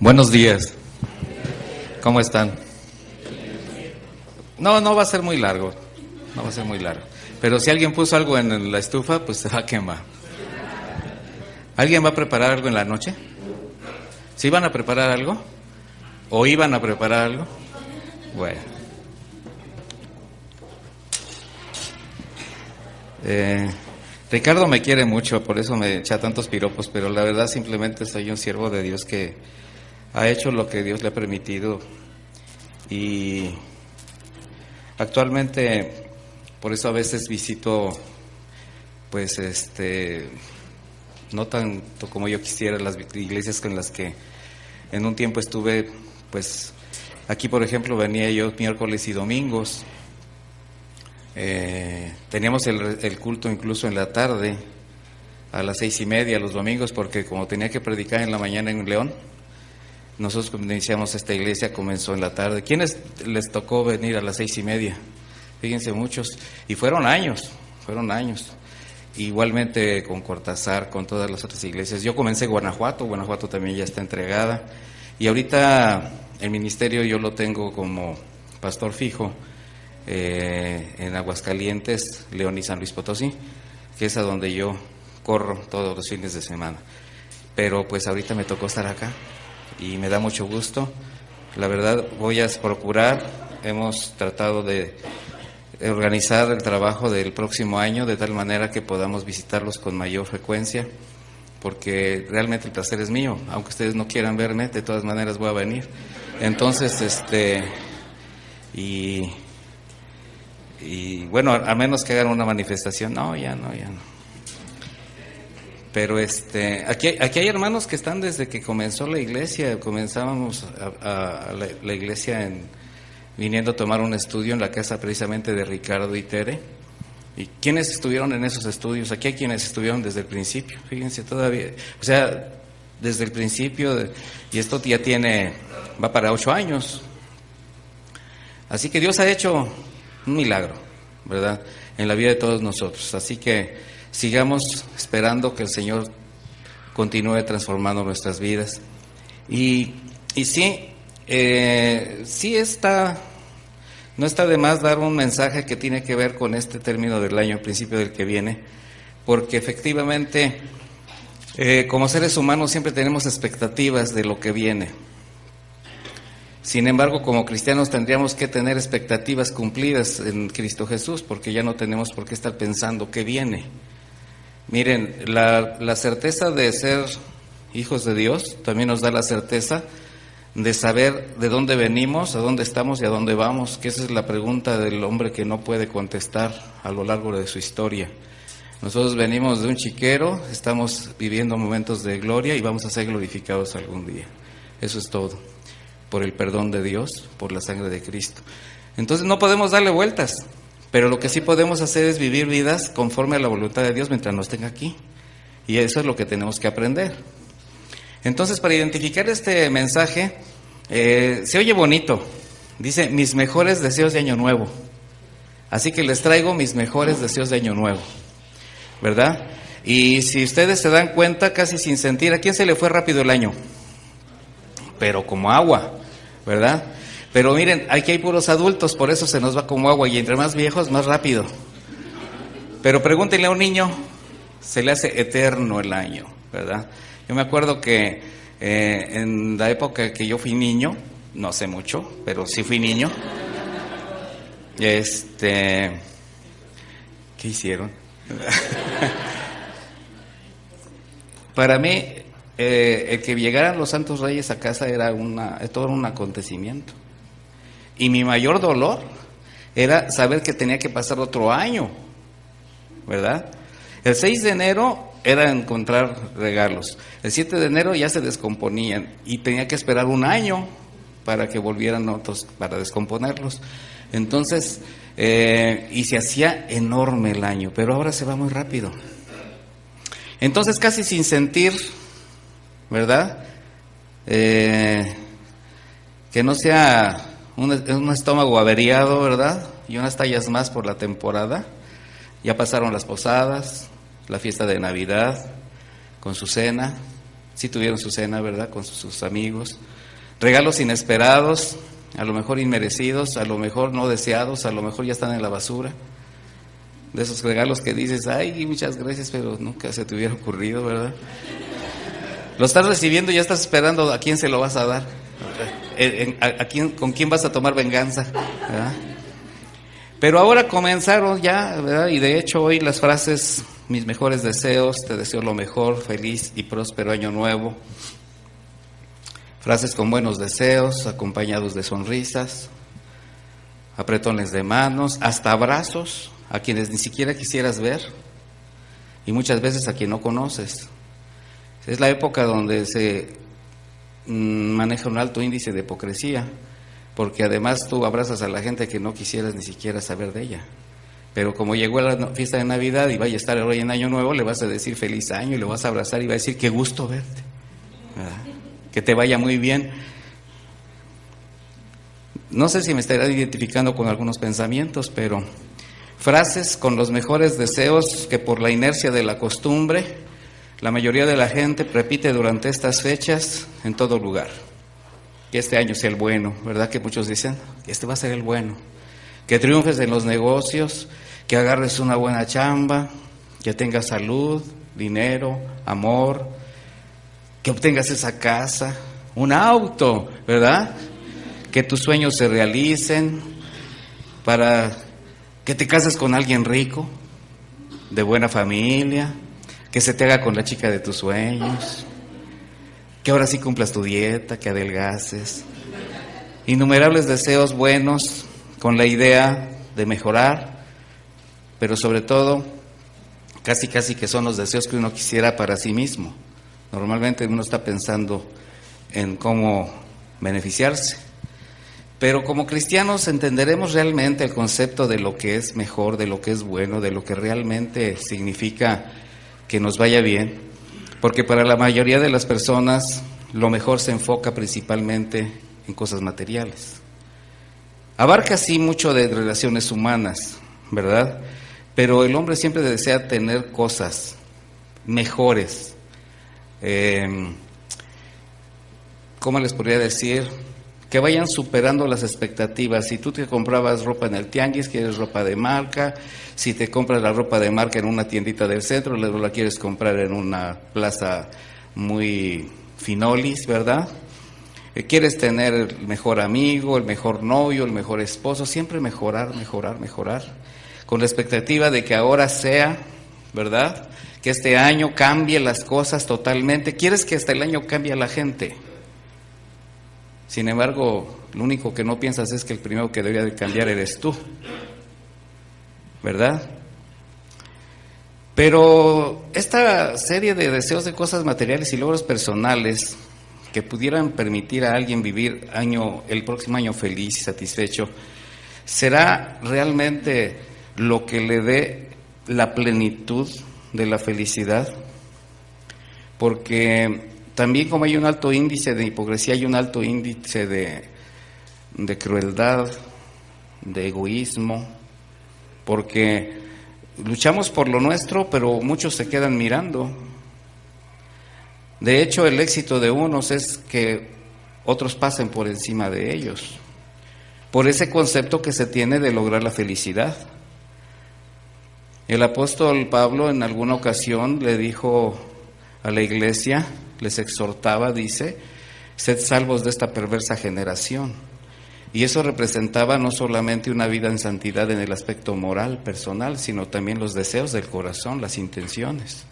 Buenos días. ¿Cómo están? No va a ser muy largo. No va a ser muy largo. Pero si alguien puso algo en la estufa, pues se va a quemar. ¿Alguien va a preparar algo en la noche? ¿Sí van a preparar algo? ¿O iban a preparar algo? Bueno. Ricardo me quiere mucho, por eso me echa tantos piropos, pero la verdad simplemente soy un siervo de Dios que ha hecho lo que Dios le ha permitido. Y actualmente, por eso a veces visito, pues no tanto como yo quisiera, las iglesias con las que en un tiempo estuve. Pues aquí, por ejemplo, venía yo miércoles y domingos. Teníamos el culto incluso en la tarde, a las 6:30 los domingos, porque como tenía que predicar en la mañana en León, nosotros cuando iniciamos esta iglesia comenzó en la tarde. ¿Quiénes les tocó venir a las 6:30? Fíjense, muchos, y fueron años. Igualmente con Cortázar, con todas las otras iglesias. Yo comencé en Guanajuato también ya está entregada, y ahorita el ministerio yo lo tengo como pastor fijo en Aguascalientes, León y San Luis Potosí, que es a donde yo corro todos los fines de semana. Pero pues ahorita me tocó estar acá y me da mucho gusto. La verdad voy a procurar, hemos tratado de organizar el trabajo del próximo año de tal manera que podamos visitarlos con mayor frecuencia, porque realmente el placer es mío, aunque ustedes no quieran verme, de todas maneras voy a venir. Entonces, y bueno, a menos que hagan una manifestación, ya no. Pero aquí hay hermanos que están desde que comenzó la iglesia. Comenzábamos la iglesia viniendo a tomar un estudio en la casa precisamente de Ricardo y Tere. ¿Y quiénes estuvieron en esos estudios? Aquí hay quienes estuvieron desde el principio, fíjense, todavía, o sea, desde el principio, y esto ya va para 8 años. Así que Dios ha hecho un milagro, ¿verdad?, en la vida de todos nosotros. Así que sigamos esperando que el Señor continúe transformando nuestras vidas. Y sí, no está de más dar un mensaje que tiene que ver con este término del año, al principio del que viene, porque efectivamente, como seres humanos siempre tenemos expectativas de lo que viene. Sin embargo, como cristianos tendríamos que tener expectativas cumplidas en Cristo Jesús, porque ya no tenemos por qué estar pensando qué viene. Miren, la certeza de ser hijos de Dios también nos da la certeza de saber de dónde venimos, a dónde estamos y a dónde vamos, que esa es la pregunta del hombre que no puede contestar a lo largo de su historia. Nosotros venimos de un chiquero, estamos viviendo momentos de gloria y vamos a ser glorificados algún día. Eso es todo, por el perdón de Dios, por la sangre de Cristo. Entonces no podemos darle vueltas, pero lo que sí podemos hacer es vivir vidas conforme a la voluntad de Dios mientras nos tenga aquí, y eso es lo que tenemos que aprender. Entonces, para identificar este mensaje, se oye bonito, dice: mis mejores deseos de año nuevo. Así que les traigo mis mejores deseos de año nuevo, ¿verdad? Y si ustedes se dan cuenta, casi sin sentir, ¿a quién se le fue rápido el año? Pero como agua, ¿verdad? Pero miren, aquí hay puros adultos, por eso se nos va como agua, y entre más viejos, más rápido. Pero pregúntenle a un niño, se le hace eterno el año, ¿verdad? Yo me acuerdo que en la época que yo fui niño, no sé mucho, pero sí fui niño, ¿qué hicieron? Para mí, el que llegaran los Santos Reyes a casa era todo un acontecimiento. Y mi mayor dolor era saber que tenía que pasar otro año, ¿verdad? El 6 de enero era encontrar regalos. El 7 de enero ya se descomponían y tenía que esperar un año para que volvieran otros, para descomponerlos. Entonces, y se hacía enorme el año, pero ahora se va muy rápido. Entonces, casi sin sentir, ¿verdad?, que no sea un estómago averiado, ¿verdad?, y unas tallas más por la temporada. Ya pasaron las posadas, la fiesta de Navidad con su cena, sí tuvieron su cena, ¿verdad?, con sus amigos. Regalos inesperados, a lo mejor inmerecidos, a lo mejor no deseados, a lo mejor ya están en la basura. De esos regalos que dices, ay, muchas gracias, pero nunca se te hubiera ocurrido, ¿verdad? Lo estás recibiendo y ya estás esperando a quién se lo vas a dar, con quién vas a tomar venganza, ¿verdad? Pero ahora comenzaron ya, ¿verdad? Y de hecho hoy las frases, mis mejores deseos, te deseo lo mejor, feliz y próspero año nuevo. Frases con buenos deseos, acompañados de sonrisas, apretones de manos, hasta abrazos a quienes ni siquiera quisieras ver y muchas veces a quien no conoces. Es la época donde se maneja un alto índice de hipocresía, porque además tú abrazas a la gente que no quisieras ni siquiera saber de ella. Pero como llegó la fiesta de Navidad y vaya a estar hoy en Año Nuevo, le vas a decir feliz año y le vas a abrazar y va a decir qué gusto verte, ¿verdad? Que te vaya muy bien. No sé si me estaré identificando con algunos pensamientos, pero frases con los mejores deseos que por la inercia de la costumbre la mayoría de la gente repite durante estas fechas en todo lugar. Que este año sea el bueno, ¿verdad? Que muchos dicen, este va a ser el bueno. Que triunfes en los negocios, que agarres una buena chamba, que tengas salud, dinero, amor, que obtengas esa casa, un auto, ¿verdad? Que tus sueños se realicen, para que te cases con alguien rico, de buena familia, que se te haga con la chica de tus sueños, que ahora sí cumplas tu dieta, que adelgaces. Innumerables deseos buenos con la idea de mejorar, pero sobre todo, casi que son los deseos que uno quisiera para sí mismo. Normalmente uno está pensando en cómo beneficiarse, pero como cristianos entenderemos realmente el concepto de lo que es mejor, de lo que es bueno, de lo que realmente significa que nos vaya bien, porque para la mayoría de las personas lo mejor se enfoca principalmente en cosas materiales. Abarca sí mucho de relaciones humanas, ¿verdad? Pero el hombre siempre desea tener cosas mejores. ¿Cómo les podría decir? Que vayan superando las expectativas. Si tú te comprabas ropa en el tianguis, quieres ropa de marca. Si te compras la ropa de marca en una tiendita del centro, luego la quieres comprar en una plaza muy finolis, ¿verdad? Quieres tener el mejor amigo, el mejor novio, el mejor esposo, siempre mejorar, con la expectativa de que ahora sea, ¿verdad?, que este año cambie las cosas totalmente. Quieres que hasta el año cambie a la gente. Sin embargo, lo único que no piensas es que el primero que debería de cambiar eres tú, ¿verdad? Pero esta serie de deseos de cosas materiales y logros personales que pudieran permitir a alguien vivir el próximo año feliz y satisfecho, ¿será realmente lo que le dé la plenitud de la felicidad? Porque también como hay un alto índice de hipocresía, hay un alto índice de crueldad, de egoísmo, porque luchamos por lo nuestro, pero muchos se quedan mirando. De hecho, el éxito de unos es que otros pasen por encima de ellos, por ese concepto que se tiene de lograr la felicidad. El apóstol Pablo en alguna ocasión le dijo a la iglesia, les exhortaba, dice, sed salvos de esta perversa generación. Y eso representaba no solamente una vida en santidad en el aspecto moral, personal, sino también los deseos del corazón, las intenciones.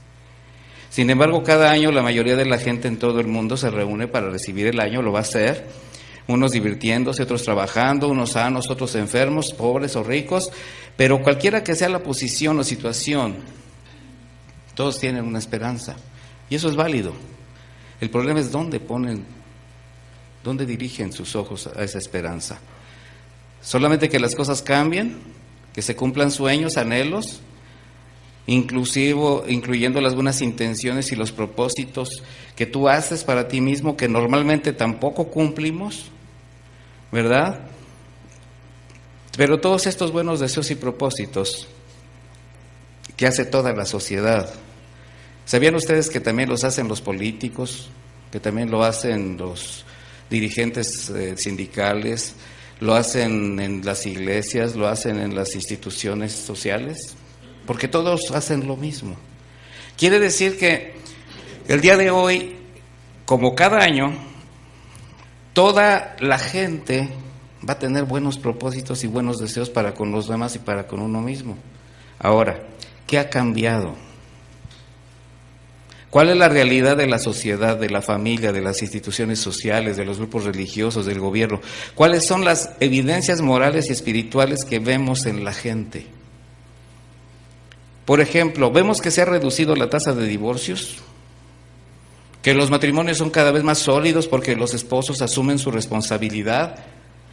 Sin embargo, cada año la mayoría de la gente en todo el mundo se reúne para recibir el año, lo va a hacer, unos divirtiéndose, otros trabajando, unos sanos, otros enfermos, pobres o ricos, pero cualquiera que sea la posición o situación, todos tienen una esperanza, y eso es válido. El problema es dónde dirigen sus ojos a esa esperanza. Solamente que las cosas cambien, que se cumplan sueños, anhelos, incluyendo las buenas intenciones y los propósitos que tú haces para ti mismo, que normalmente tampoco cumplimos, ¿verdad? Pero todos estos buenos deseos y propósitos que hace toda la sociedad, ¿Sabían ustedes que también los hacen los políticos, que también lo hacen los dirigentes sindicales, lo hacen en las iglesias, lo hacen en las instituciones sociales? Porque todos hacen lo mismo. Quiere decir que el día de hoy, como cada año, toda la gente va a tener buenos propósitos y buenos deseos para con los demás y para con uno mismo. Ahora, ¿qué ha cambiado? ¿Cuál es la realidad de la sociedad, de la familia, de las instituciones sociales, de los grupos religiosos, del gobierno? ¿Cuáles son las evidencias morales y espirituales que vemos en la gente? Por ejemplo, vemos que se ha reducido la tasa de divorcios, que los matrimonios son cada vez más sólidos porque los esposos asumen su responsabilidad,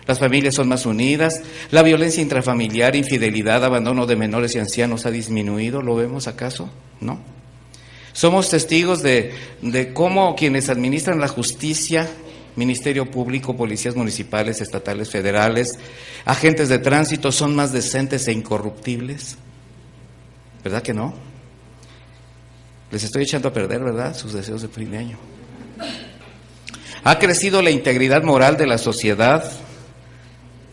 las familias son más unidas, la violencia intrafamiliar, infidelidad, abandono de menores y ancianos ha disminuido. ¿Lo vemos acaso? ¿No? Somos testigos de cómo quienes administran la justicia, Ministerio Público, policías municipales, estatales, federales, agentes de tránsito son más decentes e incorruptibles. ¿Verdad que no? Les estoy echando a perder, ¿verdad?, sus deseos de fin de año. Ha crecido la integridad moral de la sociedad,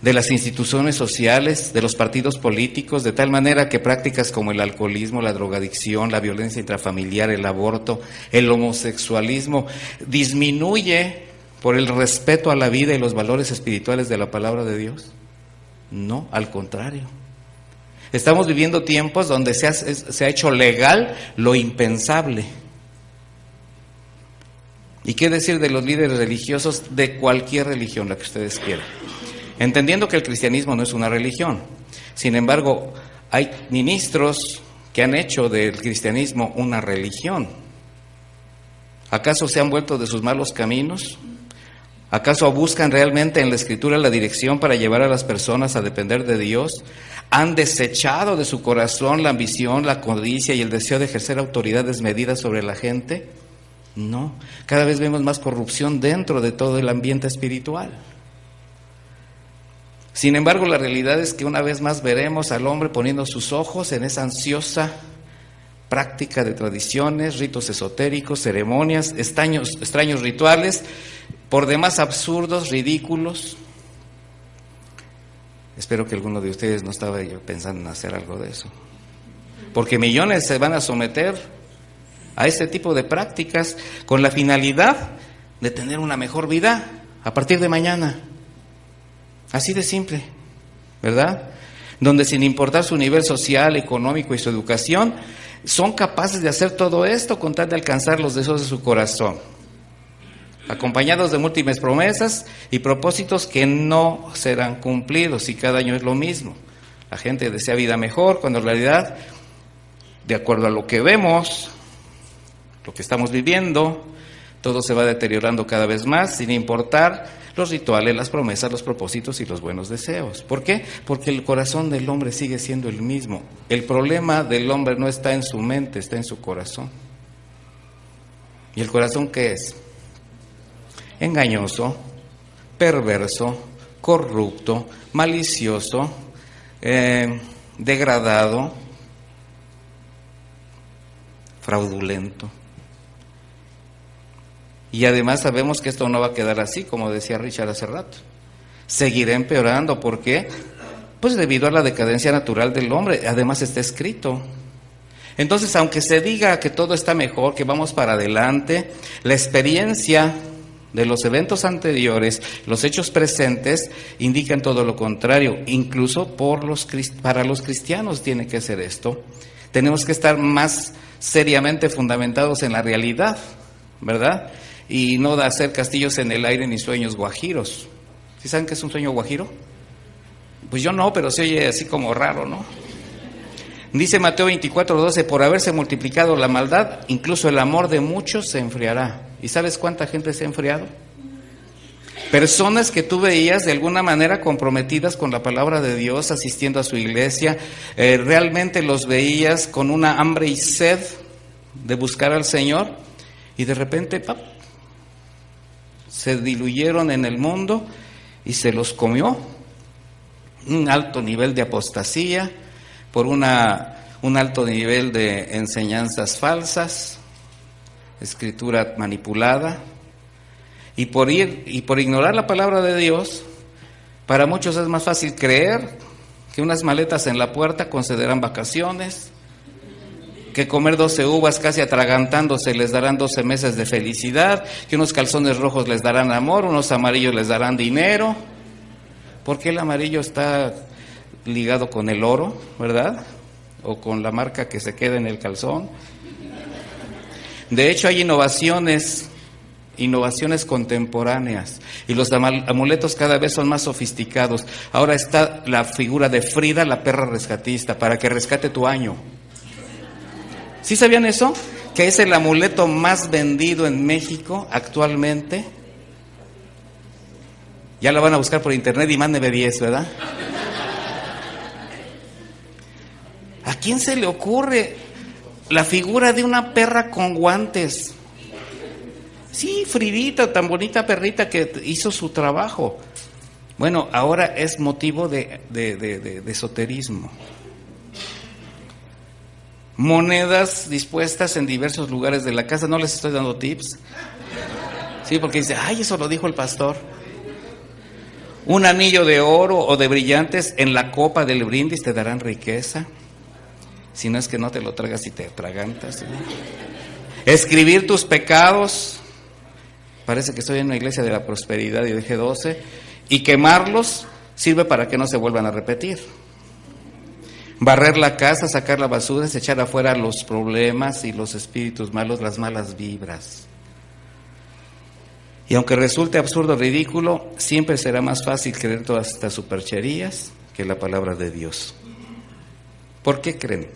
de las instituciones sociales, de los partidos políticos, de tal manera que prácticas como el alcoholismo, la drogadicción, la violencia intrafamiliar, el aborto, el homosexualismo, disminuye por el respeto a la vida y los valores espirituales de la palabra de Dios. No, al contrario. Estamos viviendo tiempos donde se ha hecho legal lo impensable. ¿Y qué decir de los líderes religiosos de cualquier religión, la que ustedes quieran? Entendiendo que el cristianismo no es una religión. Sin embargo, hay ministros que han hecho del cristianismo una religión. ¿Acaso se han vuelto de sus malos caminos? ¿Acaso buscan realmente en la Escritura la dirección para llevar a las personas a depender de Dios? ¿Han desechado de su corazón la ambición, la codicia y el deseo de ejercer autoridad desmedida sobre la gente? No, cada vez vemos más corrupción dentro de todo el ambiente espiritual. Sin embargo, la realidad es que una vez más veremos al hombre poniendo sus ojos en esa ansiosa práctica de tradiciones, ritos esotéricos, ceremonias, extraños rituales, por demás absurdos, ridículos. Espero que alguno de ustedes no estaba pensando en hacer algo de eso, porque millones se van a someter a este tipo de prácticas con la finalidad de tener una mejor vida a partir de mañana. Así de simple, ¿verdad? Donde sin importar su nivel social, económico y su educación, son capaces de hacer todo esto con tal de alcanzar los deseos de su corazón, acompañados de múltiples promesas y propósitos que no serán cumplidos, y cada año es lo mismo. La gente desea vida mejor, cuando en realidad, de acuerdo a lo que vemos, lo que estamos viviendo, todo se va deteriorando cada vez más, sin importar los rituales, las promesas, los propósitos y los buenos deseos. ¿Por qué? Porque el corazón del hombre sigue siendo el mismo. El problema del hombre no está en su mente, está en su corazón. ¿Y el corazón qué es? Engañoso, perverso, corrupto, malicioso, degradado, fraudulento. Y además sabemos que esto no va a quedar así, como decía Richard hace rato. Seguirá empeorando. ¿Por qué? Pues debido a la decadencia natural del hombre. Además está escrito. Entonces, aunque se diga que todo está mejor, que vamos para adelante, la experiencia de los eventos anteriores, los hechos presentes, indican todo lo contrario. Incluso para los cristianos tiene que ser esto. Tenemos que estar más seriamente fundamentados en la realidad, ¿verdad? Y no de hacer castillos en el aire ni sueños guajiros. ¿Sí saben qué es un sueño guajiro? Pues yo no, pero se oye así como raro, ¿no? Dice Mateo 24:12, por haberse multiplicado la maldad, incluso el amor de muchos se enfriará. ¿Y sabes cuánta gente se ha enfriado? Personas que tú veías de alguna manera comprometidas con la palabra de Dios, asistiendo a su iglesia, realmente los veías con una hambre y sed de buscar al Señor, y de repente se diluyeron en el mundo y se los comió un alto nivel de apostasía, por un alto nivel de enseñanzas falsas, escritura manipulada, y por ignorar la palabra de Dios, para muchos es más fácil creer que unas maletas en la puerta concederán vacaciones, que comer 12 uvas casi atragantándose les darán 12 meses de felicidad, que unos calzones rojos les darán amor, unos amarillos les darán dinero. Porque el amarillo está ligado con el oro, ¿verdad? O con la marca que se queda en el calzón. De hecho, hay innovaciones contemporáneas, y los amuletos cada vez son más sofisticados. Ahora está la figura de Frida, la perra rescatista, para que rescate tu año. ¿Sí sabían eso? Que es el amuleto más vendido en México actualmente. Ya la van a buscar por internet y mándeme 10, ¿verdad? ¿A quién se le ocurre la figura de una perra con guantes? Sí, Fridita, tan bonita perrita que hizo su trabajo. Bueno, ahora es motivo de esoterismo. Monedas dispuestas en diversos lugares de la casa. No les estoy dando tips. Sí, porque dice, ay, eso lo dijo el pastor. Un anillo de oro o de brillantes en la copa del brindis te darán riqueza. Si no es que no te lo tragas y te atragantas, ¿no? Escribir tus pecados. Parece que estoy en una iglesia de la prosperidad y de G12. Y quemarlos sirve para que no se vuelvan a repetir. Barrer la casa, sacar la basura, es echar afuera los problemas y los espíritus malos, las malas vibras. Y aunque resulte absurdo o ridículo, siempre será más fácil creer todas estas supercherías que la palabra de Dios. ¿Por qué creen?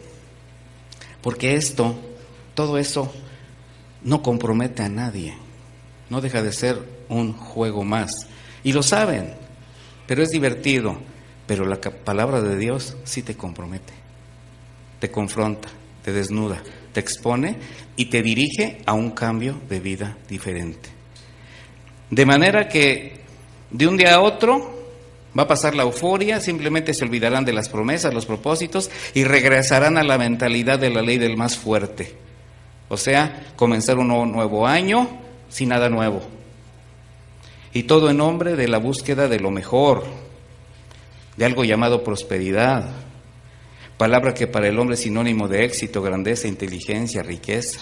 Porque todo eso no compromete a nadie. No deja de ser un juego más. Y lo saben, pero es divertido. Pero la palabra de Dios sí te compromete, te confronta, te desnuda, te expone y te dirige a un cambio de vida diferente. De manera que de un día a otro va a pasar la euforia, simplemente se olvidarán de las promesas, los propósitos y regresarán a la mentalidad de la ley del más fuerte. O sea, comenzar un nuevo año sin nada nuevo. Y todo en nombre de la búsqueda de lo mejor, de algo llamado prosperidad, palabra que para el hombre es sinónimo de éxito, grandeza, inteligencia, riqueza.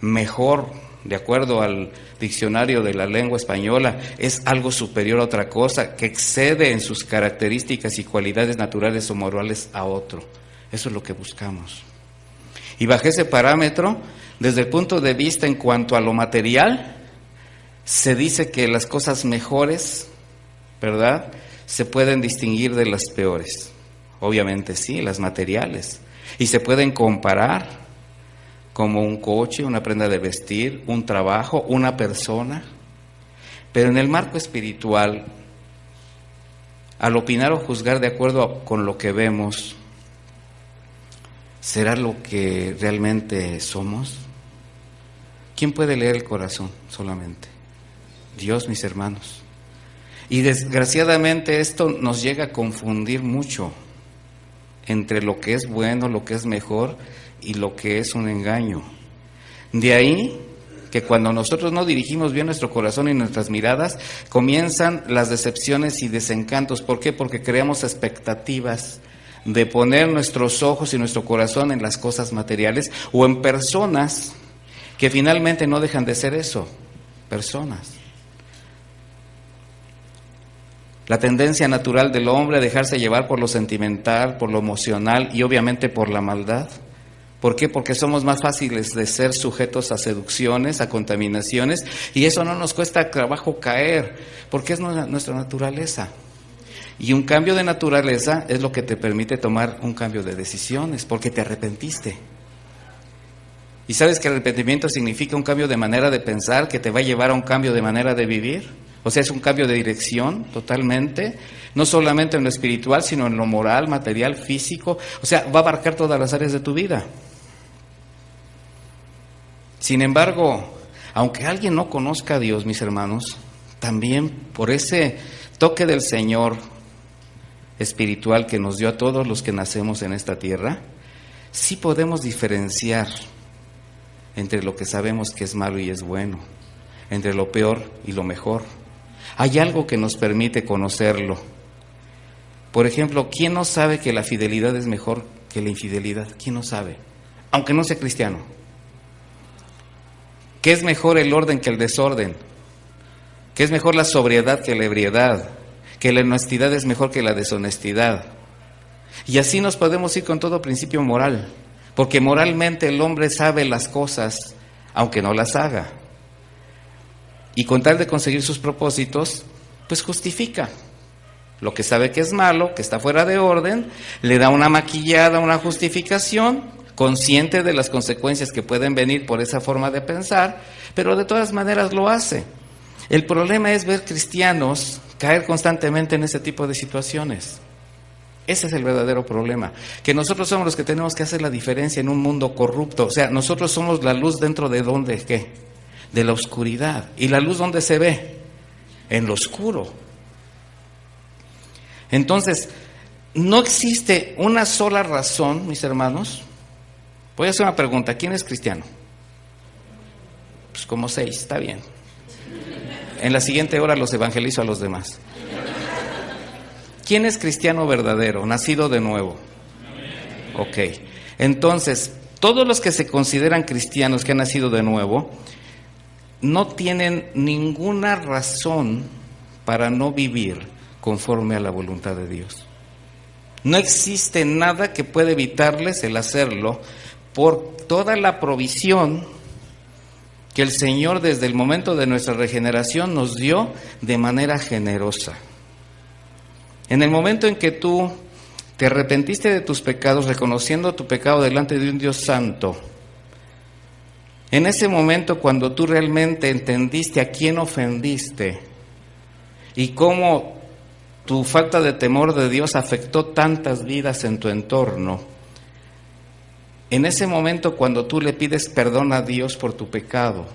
Mejor, de acuerdo al diccionario de la lengua española, es algo superior a otra cosa, que excede en sus características y cualidades naturales o morales a otro. Eso es lo que buscamos. Y bajo ese parámetro, desde el punto de vista en cuanto a lo material, se dice que las cosas mejores, ¿verdad?, se pueden distinguir de las peores. Obviamente sí, las materiales. Y se pueden comparar como un coche, una prenda de vestir, un trabajo, una persona. Pero en el marco espiritual, al opinar o juzgar de acuerdo con lo que vemos, ¿será lo que realmente somos? ¿Quién puede leer el corazón solamente? Dios, mis hermanos. Y desgraciadamente esto nos llega a confundir mucho entre lo que es bueno, lo que es mejor y lo que es un engaño. De ahí que cuando nosotros no dirigimos bien nuestro corazón y nuestras miradas, comienzan las decepciones y desencantos. ¿Por qué? Porque creamos expectativas de poner nuestros ojos y nuestro corazón en las cosas materiales o en personas que finalmente no dejan de ser eso, personas. La tendencia natural del hombre a dejarse llevar por lo sentimental, por lo emocional y obviamente por la maldad. ¿Por qué? Porque somos más fáciles de ser sujetos a seducciones, a contaminaciones, y eso no nos cuesta trabajo caer, porque es nuestra naturaleza. Y un cambio de naturaleza es lo que te permite tomar un cambio de decisiones, porque te arrepentiste. ¿Y sabes que el arrepentimiento significa un cambio de manera de pensar que te va a llevar a un cambio de manera de vivir? O sea, es un cambio de dirección totalmente, no solamente en lo espiritual, sino en lo moral, material, físico. O sea, va a abarcar todas las áreas de tu vida. Sin embargo, aunque alguien no conozca a Dios, mis hermanos, también por ese toque del Señor espiritual que nos dio a todos los que nacemos en esta tierra, sí podemos diferenciar entre lo que sabemos que es malo y es bueno, entre lo peor y lo mejor. Hay algo que nos permite conocerlo. Por ejemplo, ¿quién no sabe que la fidelidad es mejor que la infidelidad? ¿Quién no sabe? Aunque no sea cristiano. ¿Qué es mejor el orden que el desorden? ¿Qué es mejor la sobriedad que la ebriedad? Que la honestidad es mejor que la deshonestidad. Y así nos podemos ir con todo principio moral, porque moralmente el hombre sabe las cosas, aunque no las haga. Y con tal de conseguir sus propósitos, pues justifica lo que sabe que es malo, que está fuera de orden, le da una maquillada, una justificación, consciente de las consecuencias que pueden venir por esa forma de pensar, pero de todas maneras lo hace. El problema es ver cristianos caer constantemente en ese tipo de situaciones. Ese es el verdadero problema, que nosotros somos los que tenemos que hacer la diferencia en un mundo corrupto. O sea, nosotros somos la luz dentro de ¿dónde? ¿Qué? De la oscuridad. ¿Y la luz dónde se ve? En lo oscuro. Entonces, no existe una sola razón, mis hermanos. Voy a hacer una pregunta, ¿quién es cristiano? Pues como 6, está bien. En la siguiente hora los evangelizo a los demás. ¿Quién es cristiano verdadero, nacido de nuevo? Ok, entonces, todos los que se consideran cristianos que han nacido de nuevo, no tienen ninguna razón para no vivir conforme a la voluntad de Dios. No existe nada que pueda evitarles el hacerlo por toda la provisión que el Señor desde el momento de nuestra regeneración nos dio de manera generosa. En el momento en que tú te arrepentiste de tus pecados, reconociendo tu pecado delante de un Dios santo, en ese momento cuando tú realmente entendiste a quién ofendiste y cómo tu falta de temor de Dios afectó tantas vidas en tu entorno, en ese momento cuando tú le pides perdón a Dios por tu pecado,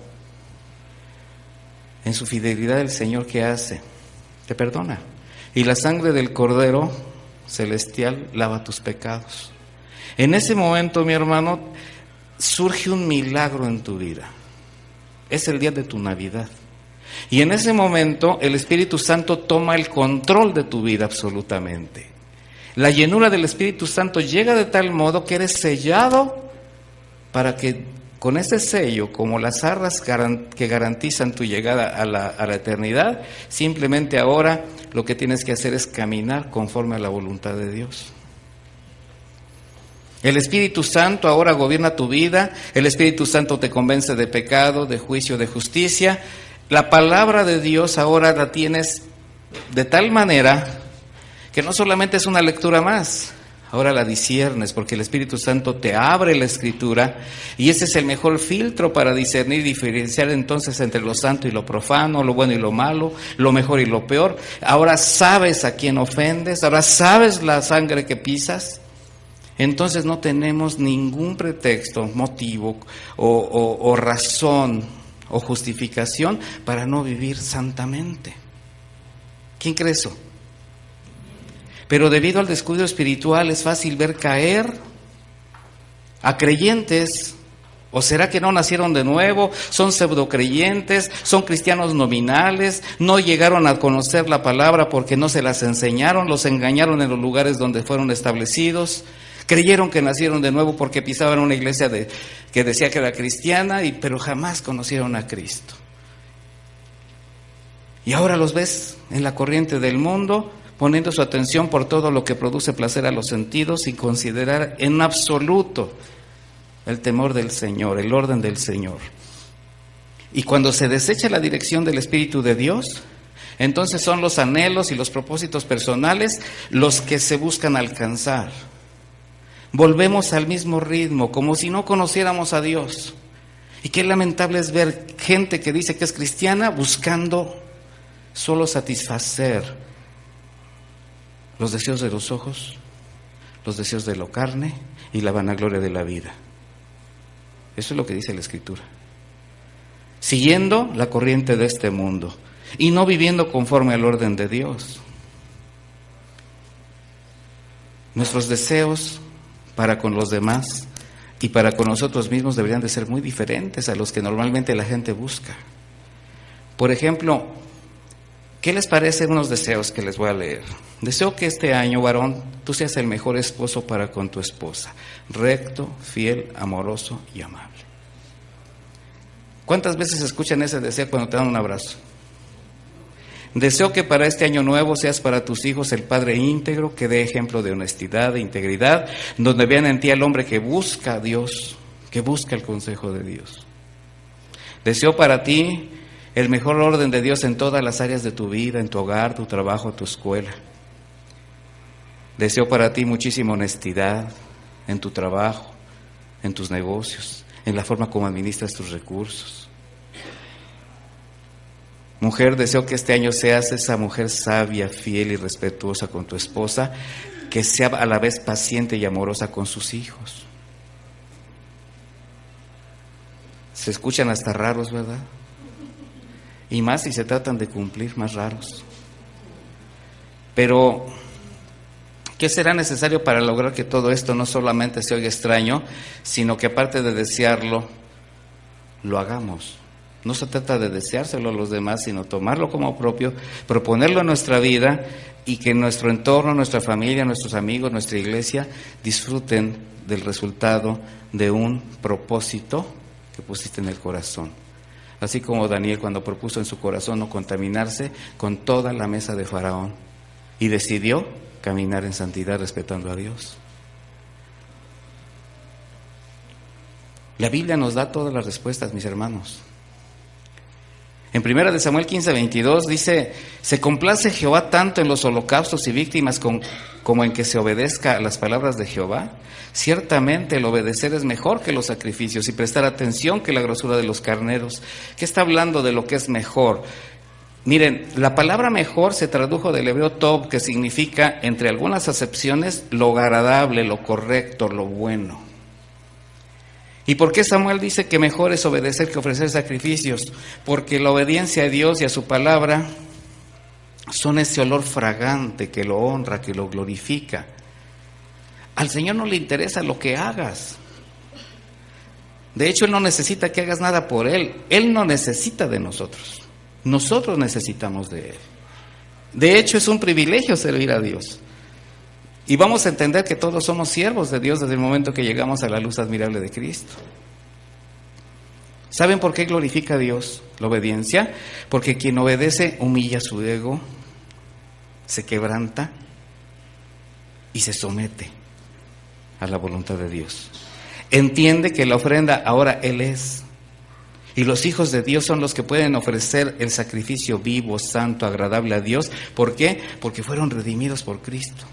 en su fidelidad el Señor, ¿qué hace? Te perdona. Y la sangre del Cordero Celestial lava tus pecados. En ese momento, mi hermano, surge un milagro en tu vida. Es el día de tu Navidad. Y en ese momento el Espíritu Santo toma el control de tu vida absolutamente. La llenura del Espíritu Santo llega de tal modo que eres sellado para que con ese sello, como las arras que garantizan tu llegada a la eternidad, simplemente ahora lo que tienes que hacer es caminar conforme a la voluntad de Dios. El Espíritu Santo ahora gobierna tu vida, el Espíritu Santo te convence de pecado, de juicio, de justicia. La palabra de Dios ahora la tienes de tal manera que no solamente es una lectura más, ahora la disciernes, porque el Espíritu Santo te abre la Escritura y ese es el mejor filtro para discernir y diferenciar entonces entre lo santo y lo profano, lo bueno y lo malo, lo mejor y lo peor. Ahora sabes a quién ofendes, ahora sabes la sangre que pisas. Entonces no tenemos ningún pretexto, motivo o razón o justificación para no vivir santamente. ¿Quién cree eso? Pero debido al descuido espiritual es fácil ver caer a creyentes. ¿O será que no nacieron de nuevo? ¿Son pseudocreyentes? ¿Son cristianos nominales? ¿No llegaron a conocer la palabra porque no se las enseñaron? ¿Los engañaron en los lugares donde fueron establecidos? ¿Creyeron que nacieron de nuevo porque pisaban una iglesia que decía que era cristiana, pero jamás conocieron a Cristo? Y ahora los ves en la corriente del mundo, poniendo su atención por todo lo que produce placer a los sentidos sin considerar en absoluto el temor del Señor, el orden del Señor. Y cuando se desecha la dirección del Espíritu de Dios, entonces son los anhelos y los propósitos personales los que se buscan alcanzar. Volvemos al mismo ritmo, como si no conociéramos a Dios. Y qué lamentable es ver gente que dice que es cristiana buscando solo satisfacer los deseos de los ojos, los deseos de la carne y la vanagloria de la vida. Eso es lo que dice la Escritura. Siguiendo la corriente de este mundo y no viviendo conforme al orden de Dios. Nuestros deseos para con los demás y para con nosotros mismos deberían de ser muy diferentes a los que normalmente la gente busca. Por ejemplo, ¿qué les parecen unos deseos que les voy a leer? Deseo que este año, varón, tú seas el mejor esposo para con tu esposa, recto, fiel, amoroso y amable. ¿Cuántas veces escuchan ese deseo cuando te dan un abrazo? Deseo que para este año nuevo seas para tus hijos el padre íntegro, que dé ejemplo de honestidad, de integridad, donde vean en ti al hombre que busca a Dios, que busca el consejo de Dios. Deseo para ti el mejor orden de Dios en todas las áreas de tu vida, en tu hogar, tu trabajo, tu escuela. Deseo para ti muchísima honestidad en tu trabajo, en tus negocios, en la forma como administras tus recursos. Mujer, deseo que este año seas esa mujer sabia, fiel y respetuosa con tu esposa, que sea a la vez paciente y amorosa con sus hijos. Se escuchan hasta raros, ¿verdad? Y más si se tratan de cumplir, más raros. Pero, ¿qué será necesario para lograr que todo esto no solamente se oiga extraño, sino que aparte de desearlo, lo hagamos? No se trata de deseárselo a los demás, sino tomarlo como propio, proponerlo en nuestra vida y que nuestro entorno, nuestra familia, nuestros amigos, nuestra iglesia disfruten del resultado de un propósito que pusiste en el corazón. Así como Daniel cuando propuso en su corazón no contaminarse con toda la mesa de Faraón y decidió caminar en santidad respetando a Dios. La Biblia nos da todas las respuestas, mis hermanos. En 1 Samuel 15:22 dice: se complace Jehová tanto en los holocaustos y víctimas como en que se obedezca a las palabras de Jehová. Ciertamente el obedecer es mejor que los sacrificios y prestar atención que la grosura de los carneros. ¿Qué está hablando de lo que es mejor? Miren, la palabra mejor se tradujo del hebreo tov, que significa, entre algunas acepciones, lo agradable, lo correcto, lo bueno. ¿Y por qué Samuel dice que mejor es obedecer que ofrecer sacrificios? Porque la obediencia a Dios y a su palabra son ese olor fragante que lo honra, que lo glorifica. Al Señor no le interesa lo que hagas. De hecho, Él no necesita que hagas nada por Él. Él no necesita de nosotros. Nosotros necesitamos de Él. De hecho, es un privilegio servir a Dios. Y vamos a entender que todos somos siervos de Dios desde el momento que llegamos a la luz admirable de Cristo. ¿Saben por qué glorifica a Dios la obediencia? Porque quien obedece humilla su ego, se quebranta y se somete a la voluntad de Dios. Entiende que la ofrenda ahora Él es. Y los hijos de Dios son los que pueden ofrecer el sacrificio vivo, santo, agradable a Dios. ¿Por qué? Porque fueron redimidos por Cristo.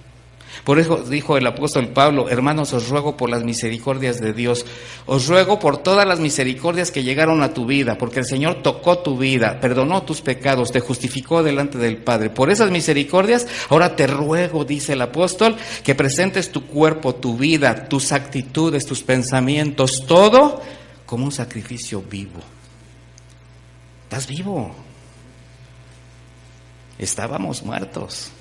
Por eso dijo el apóstol Pablo: hermanos, os ruego por las misericordias de Dios, os ruego por todas las misericordias que llegaron a tu vida, porque el Señor tocó tu vida, perdonó tus pecados, te justificó delante del Padre. Por esas misericordias, ahora te ruego, dice el apóstol, que presentes tu cuerpo, tu vida, tus actitudes, tus pensamientos, todo como un sacrificio vivo. ¿Estás vivo? Estábamos muertos.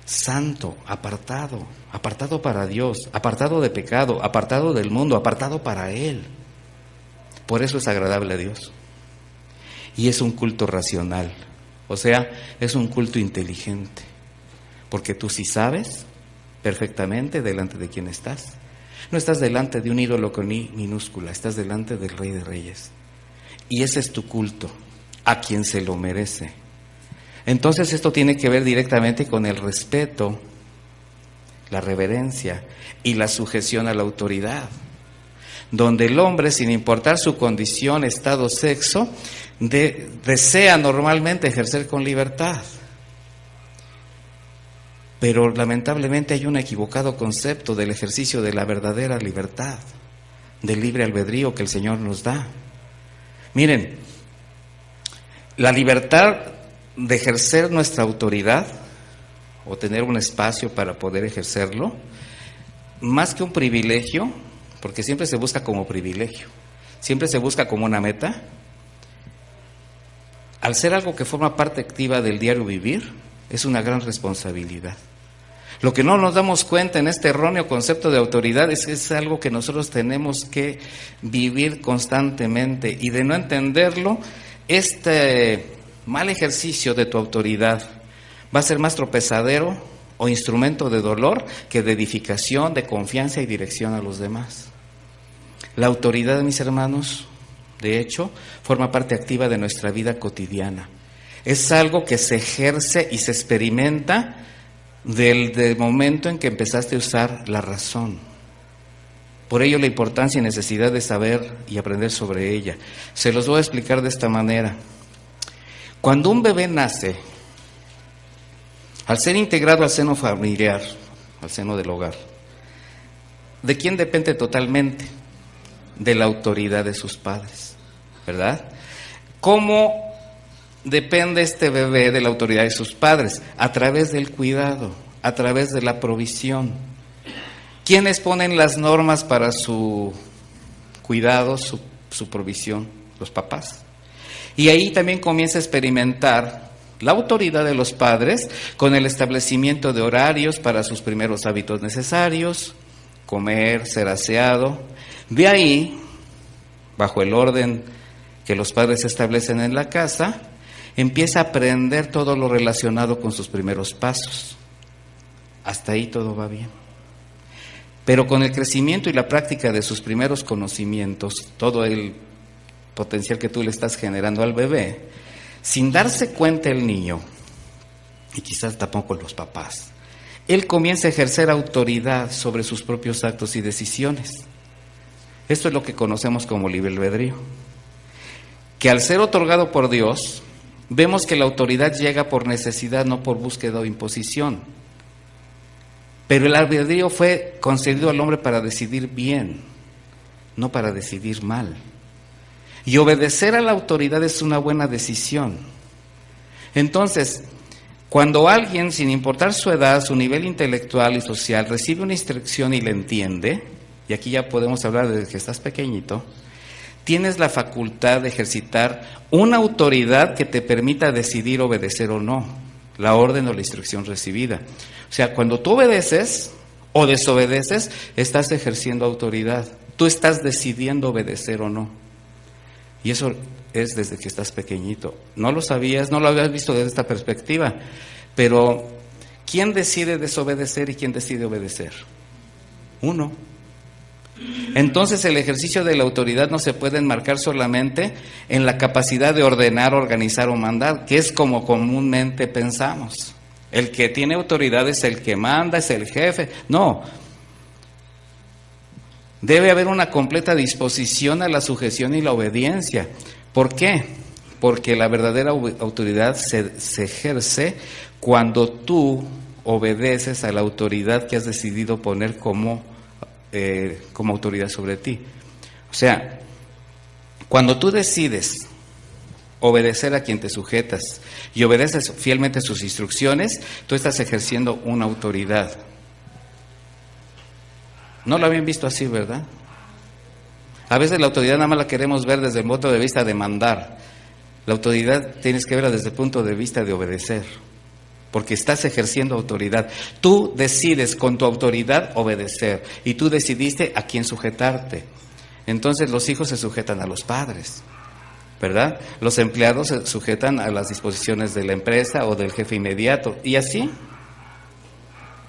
Santo, apartado para Dios, apartado de pecado, apartado del mundo, apartado para Él. Por eso es agradable a Dios. Y es un culto racional, o sea, es un culto inteligente, porque tú sí sabes perfectamente delante de quién estás. No estás delante de un ídolo con I minúscula, estás delante del Rey de Reyes. Y ese es tu culto, a quien se lo merece. Entonces esto tiene que ver directamente con el respeto, la reverencia y la sujeción a la autoridad, donde el hombre, sin importar su condición, estado, sexo, desea normalmente ejercer con libertad. Pero lamentablemente hay un equivocado concepto del ejercicio de la verdadera libertad, del libre albedrío que el Señor nos da. Miren, la libertad de ejercer nuestra autoridad o tener un espacio para poder ejercerlo, más que un privilegio, porque siempre se busca como privilegio, siempre se busca como una meta, al ser algo que forma parte activa del diario vivir, es una gran responsabilidad. Lo que no nos damos cuenta en este erróneo concepto de autoridad es que es algo que nosotros tenemos que vivir constantemente, y de no entenderlo, este mal ejercicio de tu autoridad va a ser más tropezadero o instrumento de dolor que de edificación, de confianza y dirección a los demás. La autoridad, mis hermanos, de hecho, forma parte activa de nuestra vida cotidiana. Es algo que se ejerce y se experimenta del momento en que empezaste a usar la razón. Por ello la importancia y necesidad de saber y aprender sobre ella. Se los voy a explicar de esta manera. Cuando un bebé nace, al ser integrado al seno familiar, al seno del hogar, ¿de quién depende totalmente? De la autoridad de sus padres, ¿verdad? ¿Cómo depende este bebé de la autoridad de sus padres? A través del cuidado, a través de la provisión. ¿Quiénes ponen las normas para su cuidado, su provisión? Los papás. Y ahí también comienza a experimentar la autoridad de los padres con el establecimiento de horarios para sus primeros hábitos necesarios, comer, ser aseado. De ahí, bajo el orden que los padres establecen en la casa, empieza a aprender todo lo relacionado con sus primeros pasos. Hasta ahí todo va bien. Pero con el crecimiento y la práctica de sus primeros conocimientos, todo el potencial que tú le estás generando al bebé, sin darse cuenta el niño, y quizás tampoco los papás, él comienza a ejercer autoridad sobre sus propios actos y decisiones. Esto es lo que conocemos como libre albedrío, que al ser otorgado por Dios, vemos que la autoridad llega por necesidad, no por búsqueda o imposición. Pero el albedrío fue concedido al hombre para decidir bien, no para decidir mal. Y obedecer a la autoridad es una buena decisión. Entonces, cuando alguien, sin importar su edad, su nivel intelectual y social, recibe una instrucción y la entiende, y aquí ya podemos hablar desde que estás pequeñito, tienes la facultad de ejercitar una autoridad que te permita decidir obedecer o no la orden o la instrucción recibida. O sea, cuando tú obedeces o desobedeces, estás ejerciendo autoridad. Tú estás decidiendo obedecer o no. Y eso es desde que estás pequeñito. No lo sabías, no lo habías visto desde esta perspectiva, pero ¿quién decide desobedecer y quién decide obedecer? Uno. Entonces el ejercicio de la autoridad no se puede enmarcar solamente en la capacidad de ordenar, organizar o mandar, que es como comúnmente pensamos. El que tiene autoridad es el que manda, es el jefe. No. Debe haber una completa disposición a la sujeción y la obediencia. ¿Por qué? Porque la verdadera autoridad se ejerce cuando tú obedeces a la autoridad que has decidido poner como autoridad sobre ti. O sea, cuando tú decides obedecer a quien te sujetas y obedeces fielmente sus instrucciones, tú estás ejerciendo una autoridad. No lo habían visto así, ¿verdad? A veces la autoridad nada más la queremos ver desde el punto de vista de mandar. La autoridad tienes que verla desde el punto de vista de obedecer, porque estás ejerciendo autoridad. Tú decides con tu autoridad obedecer y tú decidiste a quién sujetarte. Entonces los hijos se sujetan a los padres, ¿verdad? Los empleados se sujetan a las disposiciones de la empresa o del jefe inmediato, y así.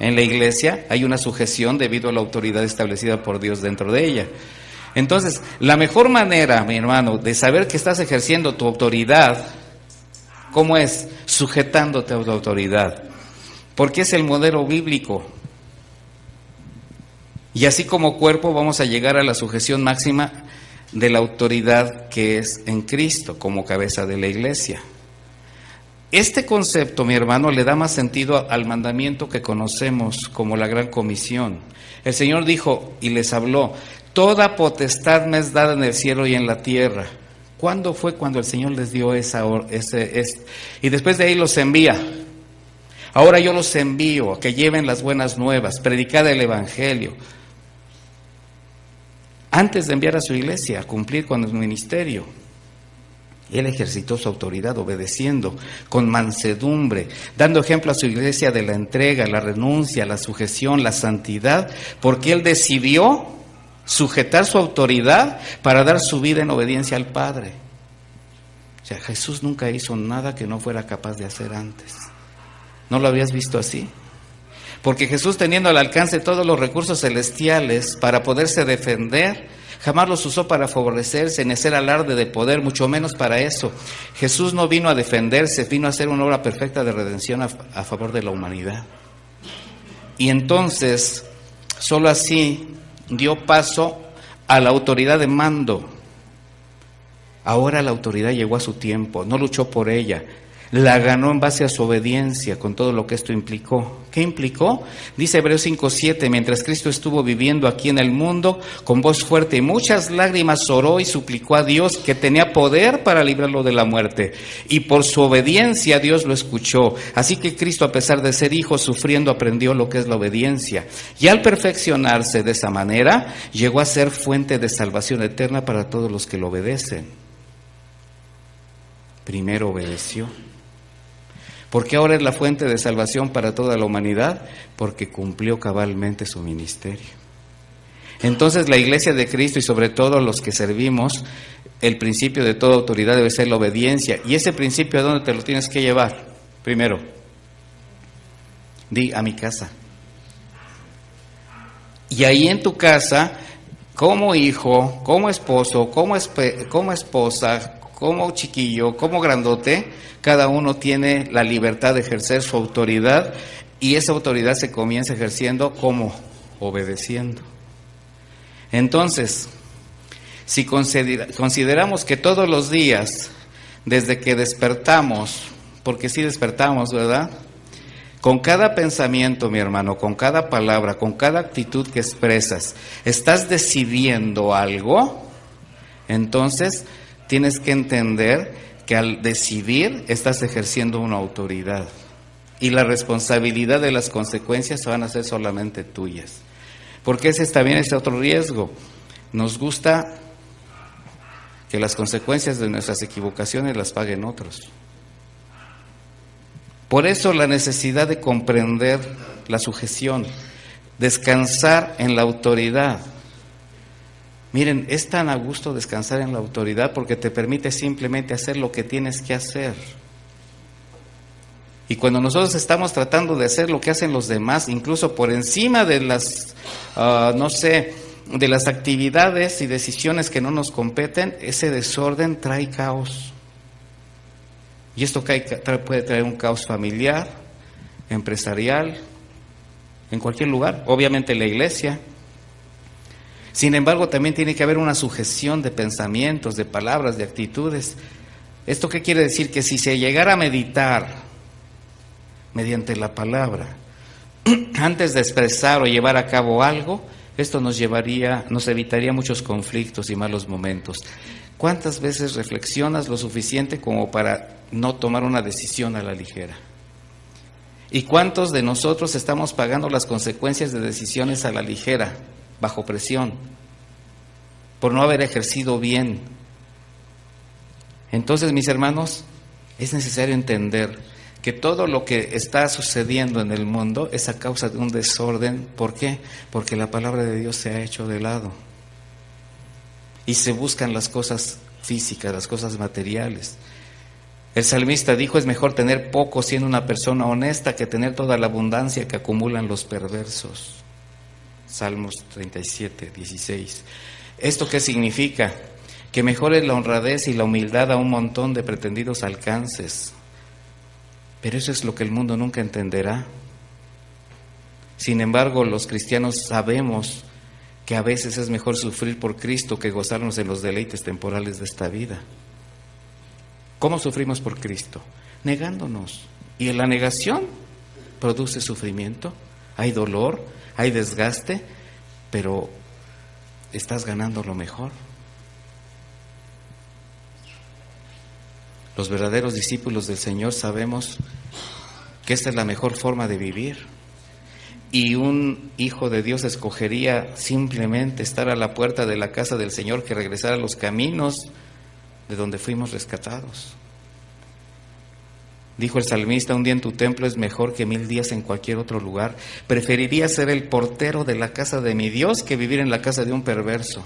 En la iglesia hay una sujeción debido a la autoridad establecida por Dios dentro de ella. Entonces, la mejor manera, mi hermano, de saber que estás ejerciendo tu autoridad, ¿cómo es? Sujetándote a tu autoridad, porque es el modelo bíblico. Y así como cuerpo vamos a llegar a la sujeción máxima de la autoridad que es en Cristo como cabeza de la iglesia. Este concepto, mi hermano, le da más sentido al mandamiento que conocemos como la Gran Comisión. El Señor dijo y les habló: toda potestad me es dada en el cielo y en la tierra. ¿Cuándo fue cuando el Señor les dio y después de ahí los envía? Ahora yo los envío a que lleven las buenas nuevas, predicar el Evangelio. Antes de enviar a su iglesia a cumplir con el ministerio. Él ejercitó su autoridad obedeciendo, con mansedumbre, dando ejemplo a su iglesia de la entrega, la renuncia, la sujeción, la santidad, porque Él decidió sujetar su autoridad para dar su vida en obediencia al Padre. O sea, Jesús nunca hizo nada que no fuera capaz de hacer antes. ¿No lo habías visto así? Porque Jesús, teniendo al alcance todos los recursos celestiales para poderse defender, jamás los usó para favorecerse, ni hacer alarde de poder, mucho menos para eso. Jesús no vino a defenderse, vino a hacer una obra perfecta de redención a favor de la humanidad. Y entonces, solo así dio paso a la autoridad de mando. Ahora la autoridad llegó a su tiempo, no luchó por ella, la ganó en base a su obediencia, con todo lo que esto implicó. ¿Qué implicó? Dice Hebreos 5:7, mientras Cristo estuvo viviendo aquí en el mundo, con voz fuerte y muchas lágrimas oró y suplicó a Dios, que tenía poder para librarlo de la muerte. Y por su obediencia Dios lo escuchó. Así que Cristo, a pesar de ser hijo, sufriendo, aprendió lo que es la obediencia. Y al perfeccionarse de esa manera, llegó a ser fuente de salvación eterna para todos los que lo obedecen. Primero obedeció. ¿Por qué ahora es la fuente de salvación para toda la humanidad? Porque cumplió cabalmente su ministerio. Entonces la iglesia de Cristo y sobre todo los que servimos, el principio de toda autoridad debe ser la obediencia. ¿Y ese principio a dónde te lo tienes que llevar? Primero, di: a mi casa. Y ahí en tu casa, como hijo, como esposo, como esposa, como chiquillo, como grandote, cada uno tiene la libertad de ejercer su autoridad, y esa autoridad se comienza ejerciendo como obedeciendo. Entonces, si consideramos que todos los días, desde que despertamos, porque sí despertamos, ¿verdad?, con cada pensamiento, mi hermano, con cada palabra, con cada actitud que expresas, estás decidiendo algo, entonces tienes que entender que al decidir estás ejerciendo una autoridad, y la responsabilidad de las consecuencias van a ser solamente tuyas. Porque ese también es otro riesgo. Nos gusta que las consecuencias de nuestras equivocaciones las paguen otros. Por eso la necesidad de comprender la sujeción, descansar en la autoridad. Miren, es tan a gusto descansar en la autoridad porque te permite simplemente hacer lo que tienes que hacer. Y cuando nosotros estamos tratando de hacer lo que hacen los demás, incluso por encima de las, de las actividades y decisiones que no nos competen, ese desorden trae caos. Y esto puede traer un caos familiar, empresarial, en cualquier lugar, obviamente en la iglesia. Sin embargo, también tiene que haber una sujeción de pensamientos, de palabras, de actitudes. ¿Esto qué quiere decir? Que si se llegara a meditar mediante la palabra, antes de expresar o llevar a cabo algo, esto nos evitaría muchos conflictos y malos momentos. ¿Cuántas veces reflexionas lo suficiente como para no tomar una decisión a la ligera? ¿Y cuántos de nosotros estamos pagando las consecuencias de decisiones a la ligera, bajo presión, por no haber ejercido bien? Entonces, mis hermanos, es necesario entender que todo lo que está sucediendo en el mundo es a causa de un desorden. ¿Por qué? Porque la palabra de Dios se ha hecho de lado y se buscan las cosas físicas, las cosas materiales. El salmista dijo: es mejor tener poco siendo una persona honesta que tener toda la abundancia que acumulan los perversos. Salmos 37:16. ¿Esto qué significa? Que mejor es la honradez y la humildad a un montón de pretendidos alcances. Pero eso es lo que el mundo nunca entenderá. Sin embargo, los cristianos sabemos que a veces es mejor sufrir por Cristo que gozarnos de los deleites temporales de esta vida. ¿Cómo sufrimos por Cristo? Negándonos. Y en la negación produce sufrimiento, hay dolor, hay desgaste, pero estás ganando lo mejor. Los verdaderos discípulos del Señor sabemos que esta es la mejor forma de vivir. Y un hijo de Dios escogería simplemente estar a la puerta de la casa del Señor que regresar a los caminos de donde fuimos rescatados. Dijo el salmista: un día en tu templo es mejor que 1000 días en cualquier otro lugar. Preferiría ser el portero de la casa de mi Dios que vivir en la casa de un perverso.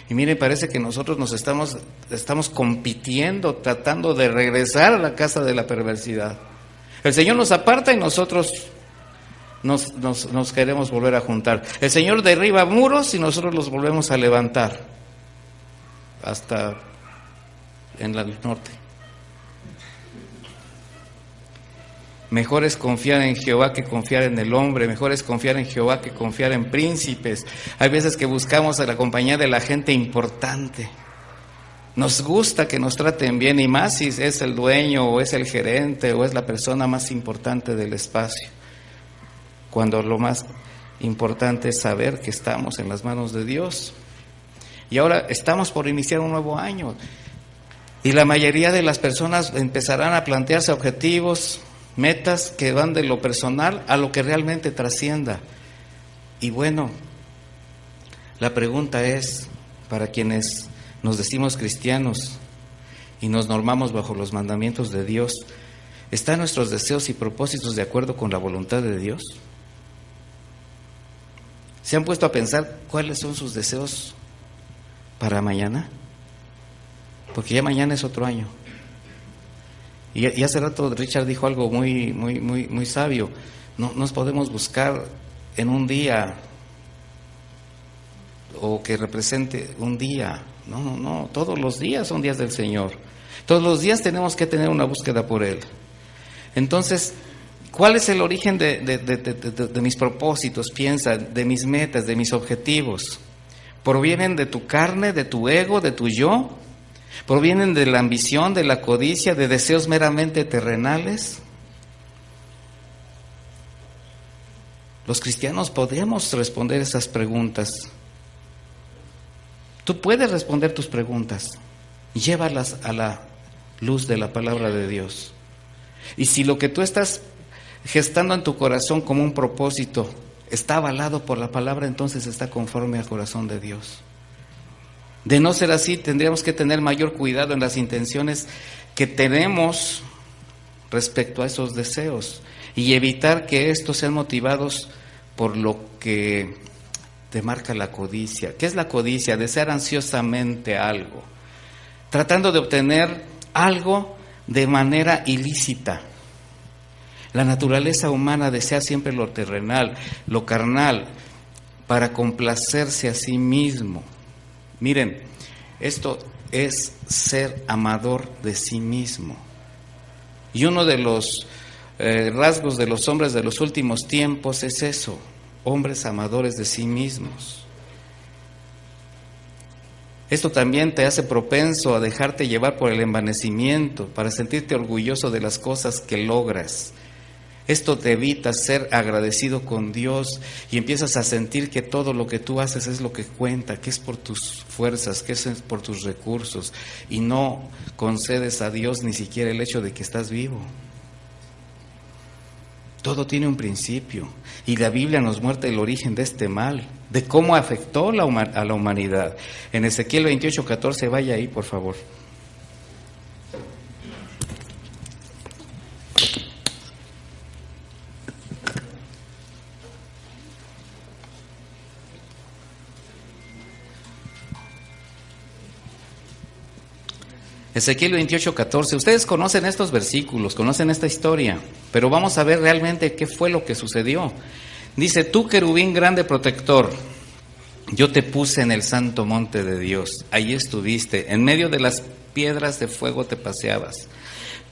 Y mire, parece que nosotros nos estamos compitiendo, tratando de regresar a la casa de la perversidad. El Señor nos aparta y nosotros nos queremos volver a juntar. El Señor derriba muros y nosotros los volvemos a levantar hasta en el norte. Mejor es confiar en Jehová que confiar en el hombre. Mejor es confiar en Jehová que confiar en príncipes. Hay veces que buscamos a la compañía de la gente importante. Nos gusta que nos traten bien, y más si es el dueño o es el gerente o es la persona más importante del espacio. Cuando lo más importante es saber que estamos en las manos de Dios. Y ahora estamos por iniciar un nuevo año. Y la mayoría de las personas empezarán a plantearse objetivos, metas que van de lo personal a lo que realmente trascienda. Y bueno, la pregunta es, para quienes nos decimos cristianos y nos normamos bajo los mandamientos de Dios, ¿están nuestros deseos y propósitos de acuerdo con la voluntad de Dios? ¿Se han puesto a pensar cuáles son sus deseos para mañana? Porque ya mañana es otro año. Y hace rato Richard dijo algo muy sabio. No nos podemos buscar en un día o que represente un día. No, todos los días son días del Señor. Todos los días tenemos que tener una búsqueda por Él. Entonces, ¿cuál es el origen de mis propósitos? Piensa, de mis metas, de mis objetivos. ¿Provienen de tu carne, de tu ego, de tu yo? ¿Provienen de la ambición, de la codicia, de deseos meramente terrenales? Los cristianos podemos responder esas preguntas. Tú puedes responder tus preguntas. Llévalas a la luz de la palabra de Dios. Y si lo que tú estás gestando en tu corazón como un propósito está avalado por la palabra, entonces está conforme al corazón de Dios. De no ser así, tendríamos que tener mayor cuidado en las intenciones que tenemos respecto a esos deseos y evitar que estos sean motivados por lo que te marca la codicia. ¿Qué es la codicia? Desear ansiosamente algo, tratando de obtener algo de manera ilícita. La naturaleza humana desea siempre lo terrenal, lo carnal, para complacerse a sí mismo. Miren, esto es ser amador de sí mismo. Y uno de los rasgos de los hombres de los últimos tiempos es eso, hombres amadores de sí mismos. Esto también te hace propenso a dejarte llevar por el envanecimiento, para sentirte orgulloso de las cosas que logras. Esto te evita ser agradecido con Dios y empiezas a sentir que todo lo que tú haces es lo que cuenta, que es por tus fuerzas, que es por tus recursos, y no concedes a Dios ni siquiera el hecho de que estás vivo. Todo tiene un principio y la Biblia nos muestra el origen de este mal, de cómo afectó a la humanidad. En Ezequiel 28:14, vaya ahí por favor. Ezequiel 28:14, ustedes conocen estos versículos, conocen esta historia, pero vamos a ver realmente qué fue lo que sucedió. Dice: tú, querubín grande protector, yo te puse en el santo monte de Dios, ahí estuviste, en medio de las piedras de fuego te paseabas.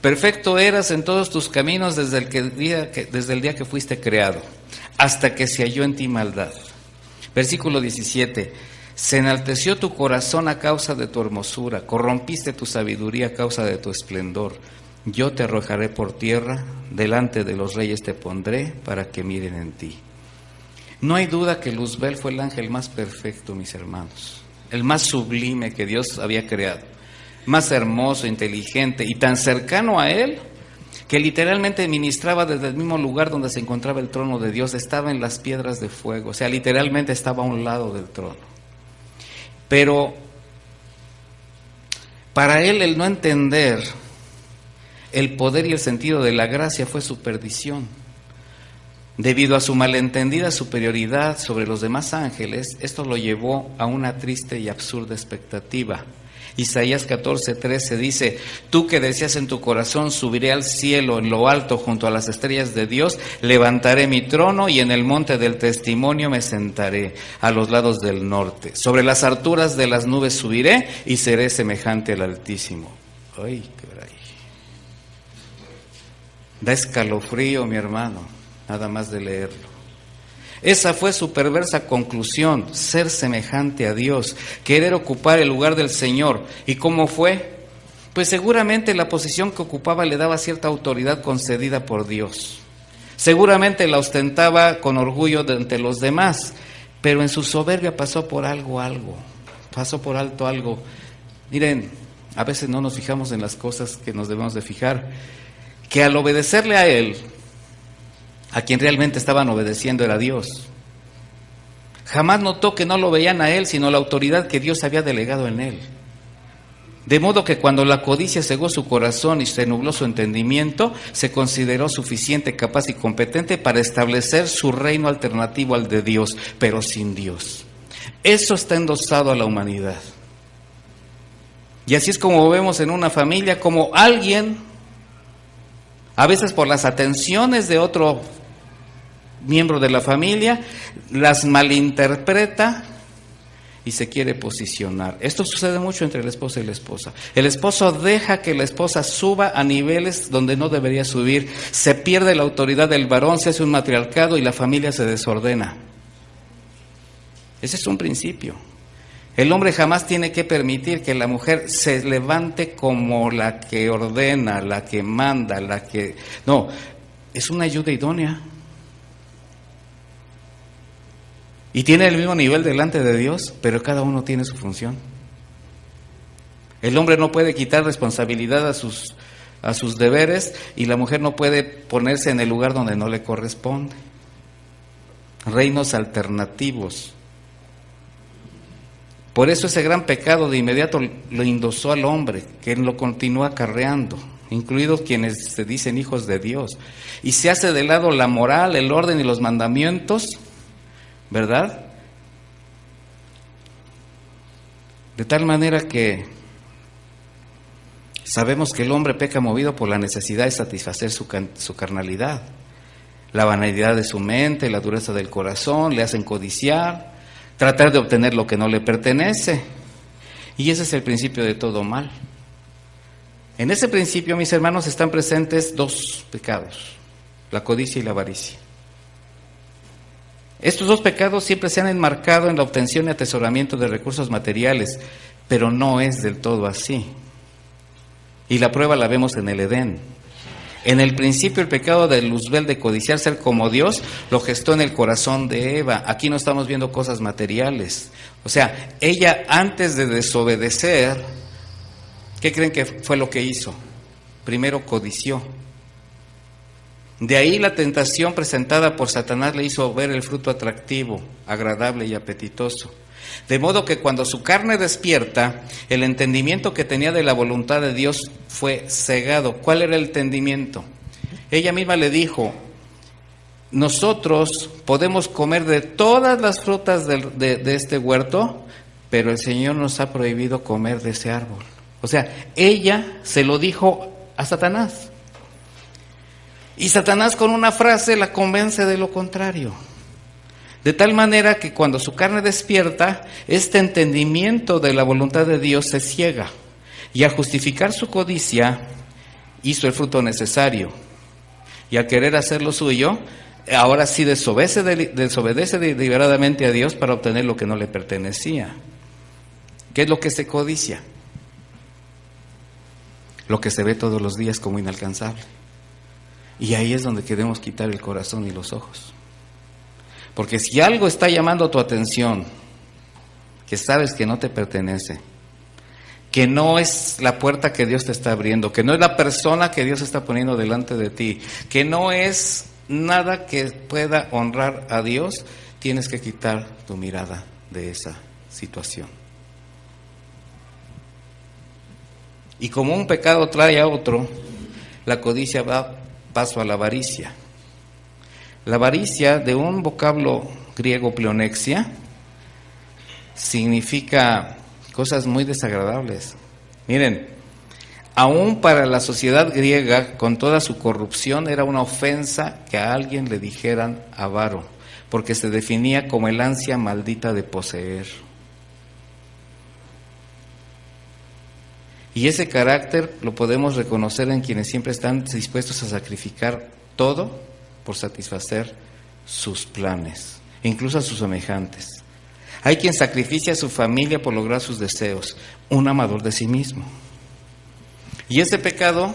Perfecto eras en todos tus caminos desde el día que fuiste creado, hasta que se halló en ti maldad. Versículo 17, se enalteció tu corazón a causa de tu hermosura, corrompiste tu sabiduría a causa de tu esplendor. Yo te arrojaré por tierra, delante de los reyes te pondré para que miren en ti. No hay duda que Luzbel fue el ángel más perfecto, mis hermanos, el más sublime que Dios había creado, más hermoso, inteligente y tan cercano a él que literalmente ministraba desde el mismo lugar donde se encontraba el trono de Dios. Estaba en las piedras de fuego, o sea, literalmente estaba a un lado del trono. Pero Para él el no entender el poder y el sentido de la gracia fue su perdición. Debido a su malentendida superioridad sobre los demás ángeles, esto lo llevó a una triste y absurda expectativa. Isaías 14:13 dice: tú que decías en tu corazón, subiré al cielo, en lo alto junto a las estrellas de Dios, levantaré mi trono y en el monte del testimonio me sentaré, a los lados del norte. Sobre las alturas de las nubes subiré y seré semejante al Altísimo. ¡Ay, caray! Da escalofrío, mi hermano, nada más de leerlo. Esa fue su perversa conclusión: ser semejante a Dios, querer ocupar el lugar del Señor. ¿Y cómo fue? Pues seguramente la posición que ocupaba le daba cierta autoridad concedida por Dios. Seguramente la ostentaba con orgullo ante los demás, pero en su soberbia pasó por pasó por alto algo. Miren, a veces no nos fijamos en las cosas que nos debemos de fijar, que al obedecerle a Él, a quien realmente estaban obedeciendo era Dios. Jamás notó que no lo veían a él, sino la autoridad que Dios había delegado en él. De modo que cuando la codicia cegó su corazón y se nubló su entendimiento, se consideró suficiente, capaz y competente para establecer su reino alternativo al de Dios, pero sin Dios. Eso está endosado a la humanidad. Y así es como vemos en una familia, como alguien, a veces por las atenciones de otro miembro de la familia, las malinterpreta y se quiere posicionar. Esto sucede mucho entre el esposo y la esposa. El esposo deja que la esposa suba a niveles donde no debería subir, se pierde la autoridad del varón, se hace un matriarcado y la familia se desordena. Ese es un principio. El hombre jamás tiene que permitir que la mujer se levante como la que ordena, la que manda, la que... No, es una ayuda idónea. Y tiene el mismo nivel delante de Dios, pero cada uno tiene su función. El hombre no puede quitar responsabilidad a sus deberes y la mujer no puede ponerse en el lugar donde no le corresponde. Reinos alternativos. Por eso ese gran pecado de inmediato lo endosó al hombre, que lo continúa acarreando, incluidos quienes se dicen hijos de Dios. Y se hace de lado la moral, el orden y los mandamientos, ¿verdad? De tal manera que sabemos que el hombre peca movido por la necesidad de satisfacer su carnalidad. La vanidad de su mente, la dureza del corazón, le hacen codiciar, tratar de obtener lo que no le pertenece. Y ese es el principio de todo mal. En ese principio, mis hermanos, están presentes dos pecados: la codicia y la avaricia. Estos dos pecados siempre se han enmarcado en la obtención y atesoramiento de recursos materiales, pero no es del todo así. Y la prueba la vemos en el Edén. En el principio el pecado de Luzbel de codiciar ser como Dios lo gestó en el corazón de Eva. Aquí no estamos viendo cosas materiales. O sea, ella antes de desobedecer, ¿qué creen que fue lo que hizo? Primero codició. De ahí la tentación presentada por Satanás le hizo ver el fruto atractivo, agradable y apetitoso. De modo que cuando su carne despierta, el entendimiento que tenía de la voluntad de Dios fue cegado. ¿Cuál era el entendimiento? Ella misma le dijo: nosotros podemos comer de todas las frutas de este huerto, pero el Señor nos ha prohibido comer de ese árbol. O sea, ella se lo dijo a Satanás. Y Satanás con una frase la convence de lo contrario. De tal manera que cuando su carne despierta, este entendimiento de la voluntad de Dios se ciega. Y al justificar su codicia, hizo el fruto necesario. Y al querer hacer lo suyo, ahora sí desobedece deliberadamente a Dios para obtener lo que no le pertenecía. ¿Qué es lo que se codicia? Lo que se ve todos los días como inalcanzable. Y ahí es donde queremos quitar el corazón y los ojos. Porque si algo está llamando tu atención, que sabes que no te pertenece, que no es la puerta que Dios te está abriendo, que no es la persona que Dios está poniendo delante de ti, que no es nada que pueda honrar a Dios, tienes que quitar tu mirada de esa situación. Y como un pecado trae a otro, la codicia va paso a la avaricia. La avaricia, de un vocablo griego pleonexia, significa cosas muy desagradables. Miren, aún para la sociedad griega, con toda su corrupción, era una ofensa que a alguien le dijeran avaro, porque se definía como el ansia maldita de poseer. Y ese carácter lo podemos reconocer en quienes siempre están dispuestos a sacrificar todo por satisfacer sus planes, incluso a sus semejantes. Hay quien sacrifica a su familia por lograr sus deseos, un amador de sí mismo. Y ese pecado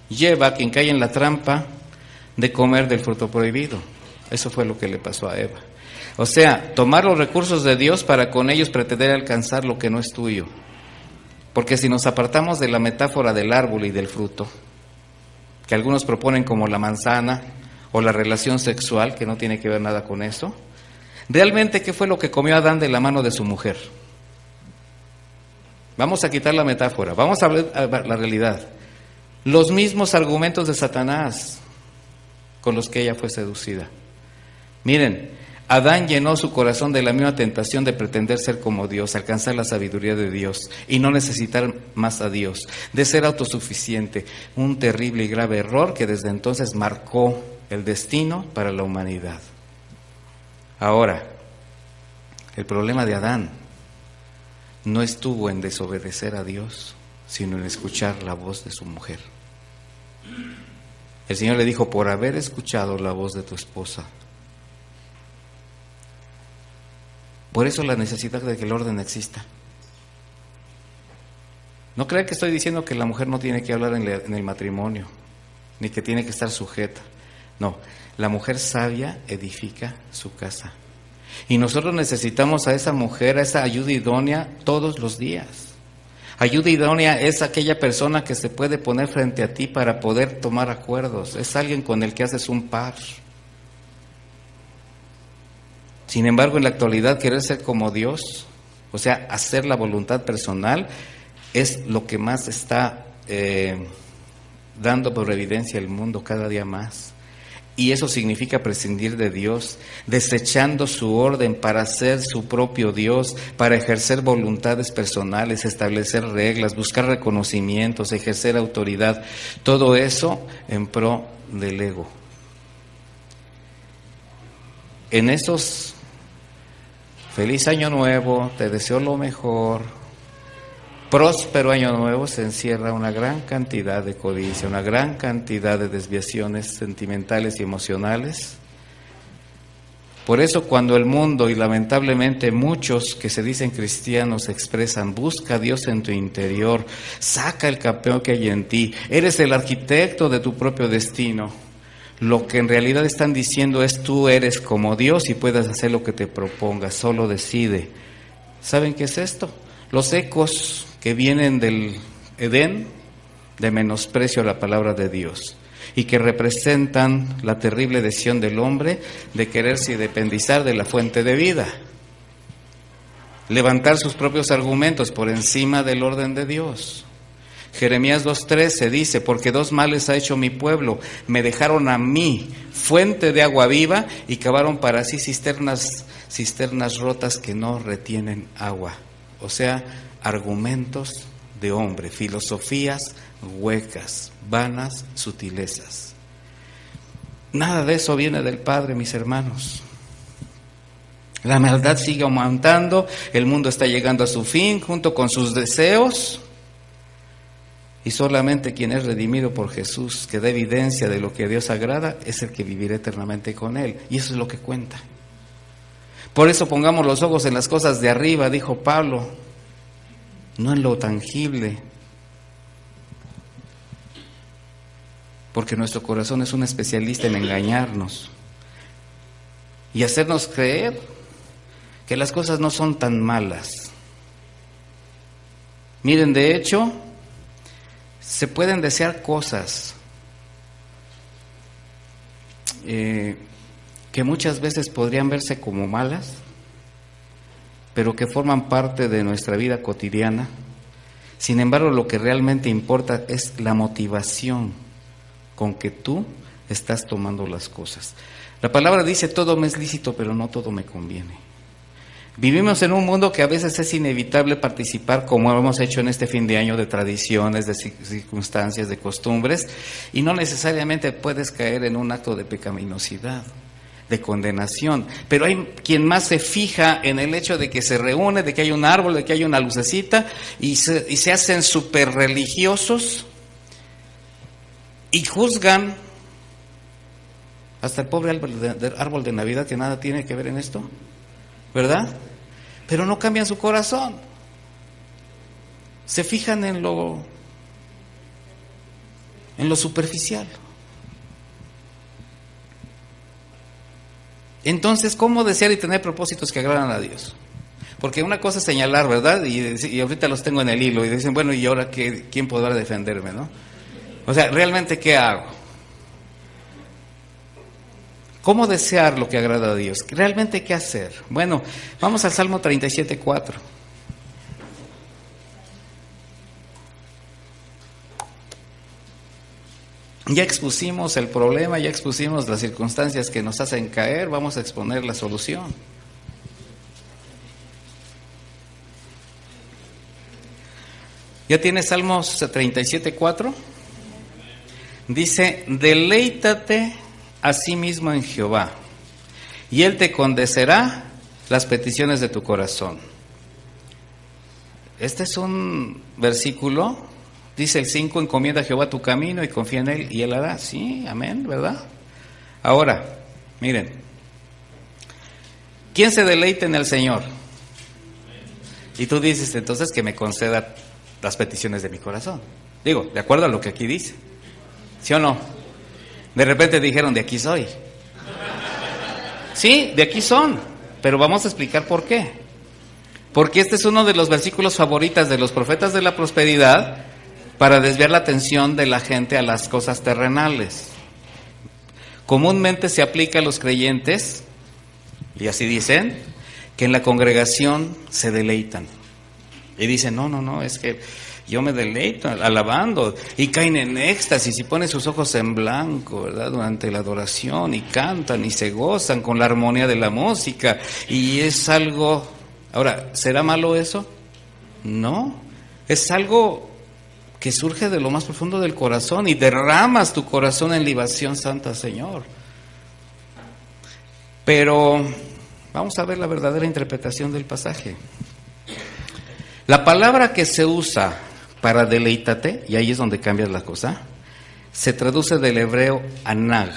lleva a quien cae en la trampa de comer del fruto prohibido. Eso fue lo que le pasó a Eva. O sea, tomar los recursos de Dios para con ellos pretender alcanzar lo que no es tuyo. Porque si nos apartamos de la metáfora del árbol y del fruto, que algunos proponen como la manzana o la relación sexual, que no tiene que ver nada con eso, realmente, ¿qué fue lo que comió Adán de la mano de su mujer? Vamos a quitar la metáfora, vamos a ver la realidad. Los mismos argumentos de Satanás con los que ella fue seducida. Miren, Adán llenó su corazón de la misma tentación de pretender ser como Dios, alcanzar la sabiduría de Dios y no necesitar más a Dios, de ser autosuficiente, un terrible y grave error que desde entonces marcó el destino para la humanidad. Ahora, el problema de Adán no estuvo en desobedecer a Dios, sino en escuchar la voz de su mujer. El Señor le dijo, por haber escuchado la voz de tu esposa. Por eso la necesidad de que el orden exista. No crean que estoy diciendo que la mujer no tiene que hablar en el matrimonio, ni que tiene que estar sujeta. No, la mujer sabia edifica su casa. Y nosotros necesitamos a esa mujer, a esa ayuda idónea todos los días. Ayuda idónea es aquella persona que se puede poner frente a ti para poder tomar acuerdos. Es alguien con el que haces un par. Sin embargo, en la actualidad, querer ser como Dios, o sea, hacer la voluntad personal, es lo que más está dando por evidencia el mundo cada día más. Y eso significa prescindir de Dios, desechando su orden para ser su propio Dios, para ejercer voluntades personales, establecer reglas, buscar reconocimientos, ejercer autoridad. Todo eso en pro del ego. En esos feliz año nuevo, te deseo lo mejor, próspero año nuevo, se encierra una gran cantidad de codicia, una gran cantidad de desviaciones sentimentales y emocionales. Por eso cuando el mundo, y lamentablemente muchos que se dicen cristianos, expresan, busca a Dios en tu interior, saca el campeón que hay en ti, eres el arquitecto de tu propio destino, lo que en realidad están diciendo es tú eres como Dios y puedes hacer lo que te propongas, solo decide. ¿Saben qué es esto? Los ecos que vienen del Edén de menosprecio a la palabra de Dios y que representan la terrible decisión del hombre de quererse independizar de la fuente de vida, levantar sus propios argumentos por encima del orden de Dios. Jeremías 2:13 dice, porque dos males ha hecho mi pueblo, me dejaron a mí fuente de agua viva y cavaron para sí cisternas rotas que no retienen agua. O sea, argumentos de hombre, filosofías huecas, vanas, sutilezas. Nada de eso viene del Padre, mis hermanos. La maldad sigue aumentando, el mundo está llegando a su fin junto con sus deseos. Y solamente quien es redimido por Jesús, que da evidencia de lo que a Dios agrada, es el que vivirá eternamente con Él. Y eso es lo que cuenta. Por eso pongamos los ojos en las cosas de arriba, dijo Pablo, no en lo tangible. Porque nuestro corazón es un especialista en engañarnos y hacernos creer que las cosas no son tan malas. Miren, de hecho, se pueden desear cosas que muchas veces podrían verse como malas, pero que forman parte de nuestra vida cotidiana, Sin embargo, lo que realmente importa es la motivación con que tú estás tomando las cosas. La palabra dice, todo me es lícito, pero no todo me conviene. Vivimos en un mundo que a veces es inevitable participar, como hemos hecho en este fin de año, de tradiciones, de circunstancias, de costumbres, y no necesariamente puedes caer en un acto de pecaminosidad, de condenación. Pero hay quien más se fija en el hecho de que se reúne, de que hay un árbol, de que hay una lucecita, y se hacen súper religiosos y juzgan hasta el pobre árbol de Navidad, que nada tiene que ver en esto, ¿verdad? Pero no cambian su corazón. Se fijan en lo superficial. Entonces, ¿cómo desear y tener propósitos que agradan a Dios? Porque una cosa es señalar, ¿verdad? Y ahorita los tengo en el hilo y dicen, bueno, ¿y ahora quién podrá defenderme, no? O sea, ¿realmente qué hago? ¿Cómo desear lo que agrada a Dios? ¿Realmente qué hacer? Bueno, vamos al Salmo 37:4. Ya expusimos el problema, ya expusimos las circunstancias que nos hacen caer, vamos a exponer la solución. ¿Ya tienes Salmos 37:4? Dice, deleítate a sí mismo en Jehová, y Él te concederá las peticiones de tu corazón. Este es un versículo, dice el 5, encomienda a Jehová tu camino y confía en Él y Él hará. Sí, amén, ¿verdad? Ahora, miren, ¿quién se deleita en el Señor? Y tú dices, entonces, que me conceda las peticiones de mi corazón. Digo, de acuerdo a lo que aquí dice, ¿sí o no? De repente dijeron, de aquí soy. Sí, de aquí son, pero vamos a explicar por qué. Porque este es uno de los versículos favoritos de los profetas de la prosperidad para desviar la atención de la gente a las cosas terrenales. Comúnmente se aplica a los creyentes, y así dicen, que en la congregación se deleitan. Y dicen, no, es que yo me deleito alabando, y caen en éxtasis y ponen sus ojos en blanco, ¿verdad? Durante la adoración, y cantan y se gozan con la armonía de la música, y es algo... Ahora, ¿será malo eso? No, es algo que surge de lo más profundo del corazón, y derramas tu corazón en libación santa, Señor. Pero vamos a ver la verdadera interpretación del pasaje. La palabra que se usa para deleítate, y ahí es donde cambia la cosa, se traduce del hebreo anag,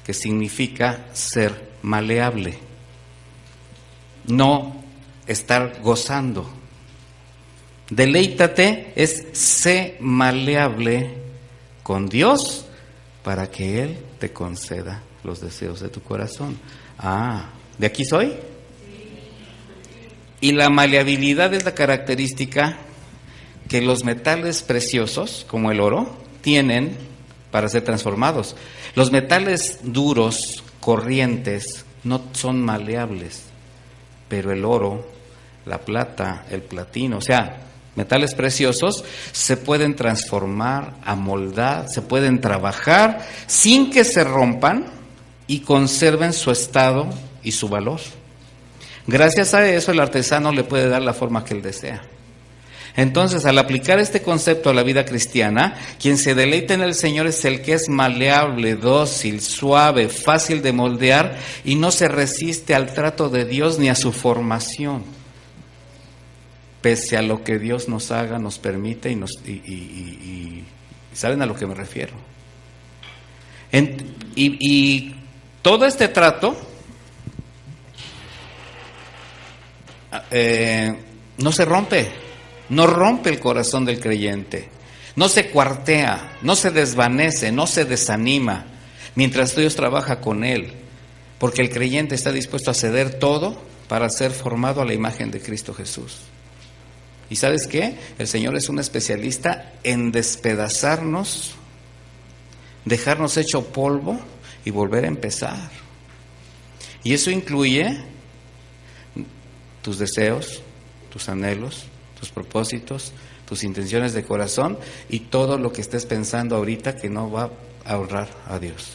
que significa ser maleable, no estar gozando. Deleítate es sé maleable con Dios para que Él te conceda los deseos de tu corazón. ¿De aquí soy? Y la maleabilidad es la característica que los metales preciosos, como el oro, tienen para ser transformados. Los metales duros, corrientes, no son maleables, pero el oro, la plata, el platino, o sea, metales preciosos se pueden transformar, amoldar, se pueden trabajar sin que se rompan y conserven su estado y su valor. Gracias a eso el artesano le puede dar la forma que él desea. Entonces, al aplicar este concepto a la vida cristiana, quien se deleita en el Señor es el que es maleable, dócil, suave, fácil de moldear y no se resiste al trato de Dios ni a su formación, pese a lo que Dios nos haga, nos permite y ¿saben a lo que me refiero? Y todo este trato no se rompe. No rompe el corazón del creyente, no se cuartea, no se desvanece, no se desanima, mientras Dios trabaja con él, porque el creyente está dispuesto a ceder todo para ser formado a la imagen de Cristo Jesús. ¿Y sabes qué? El Señor es un especialista en despedazarnos, dejarnos hecho polvo y volver a empezar. Y eso incluye tus deseos, tus anhelos, tus propósitos, tus intenciones de corazón y todo lo que estés pensando ahorita que no va a honrar a Dios.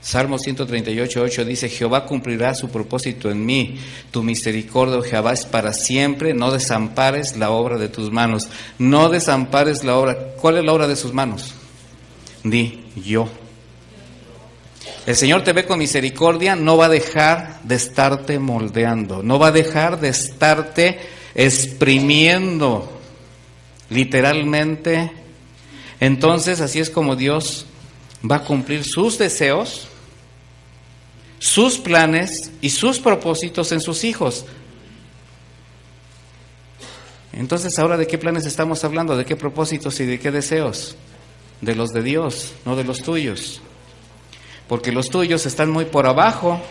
Salmo 138:8 dice: Jehová cumplirá su propósito en mí, tu misericordia, Jehová, es para siempre, no desampares la obra de tus manos. No desampares la obra. ¿Cuál es la obra de sus manos? Di, yo. El Señor te ve con misericordia, no va a dejar de estarte moldeando, no va a dejar de estarte exprimiendo, literalmente. Entonces, así es como Dios va a cumplir sus deseos, sus planes y sus propósitos en sus hijos. Entonces, ¿ahora de qué planes estamos hablando? ¿De qué propósitos y de qué deseos? De los de Dios, no de los tuyos. Porque los tuyos están muy por abajo,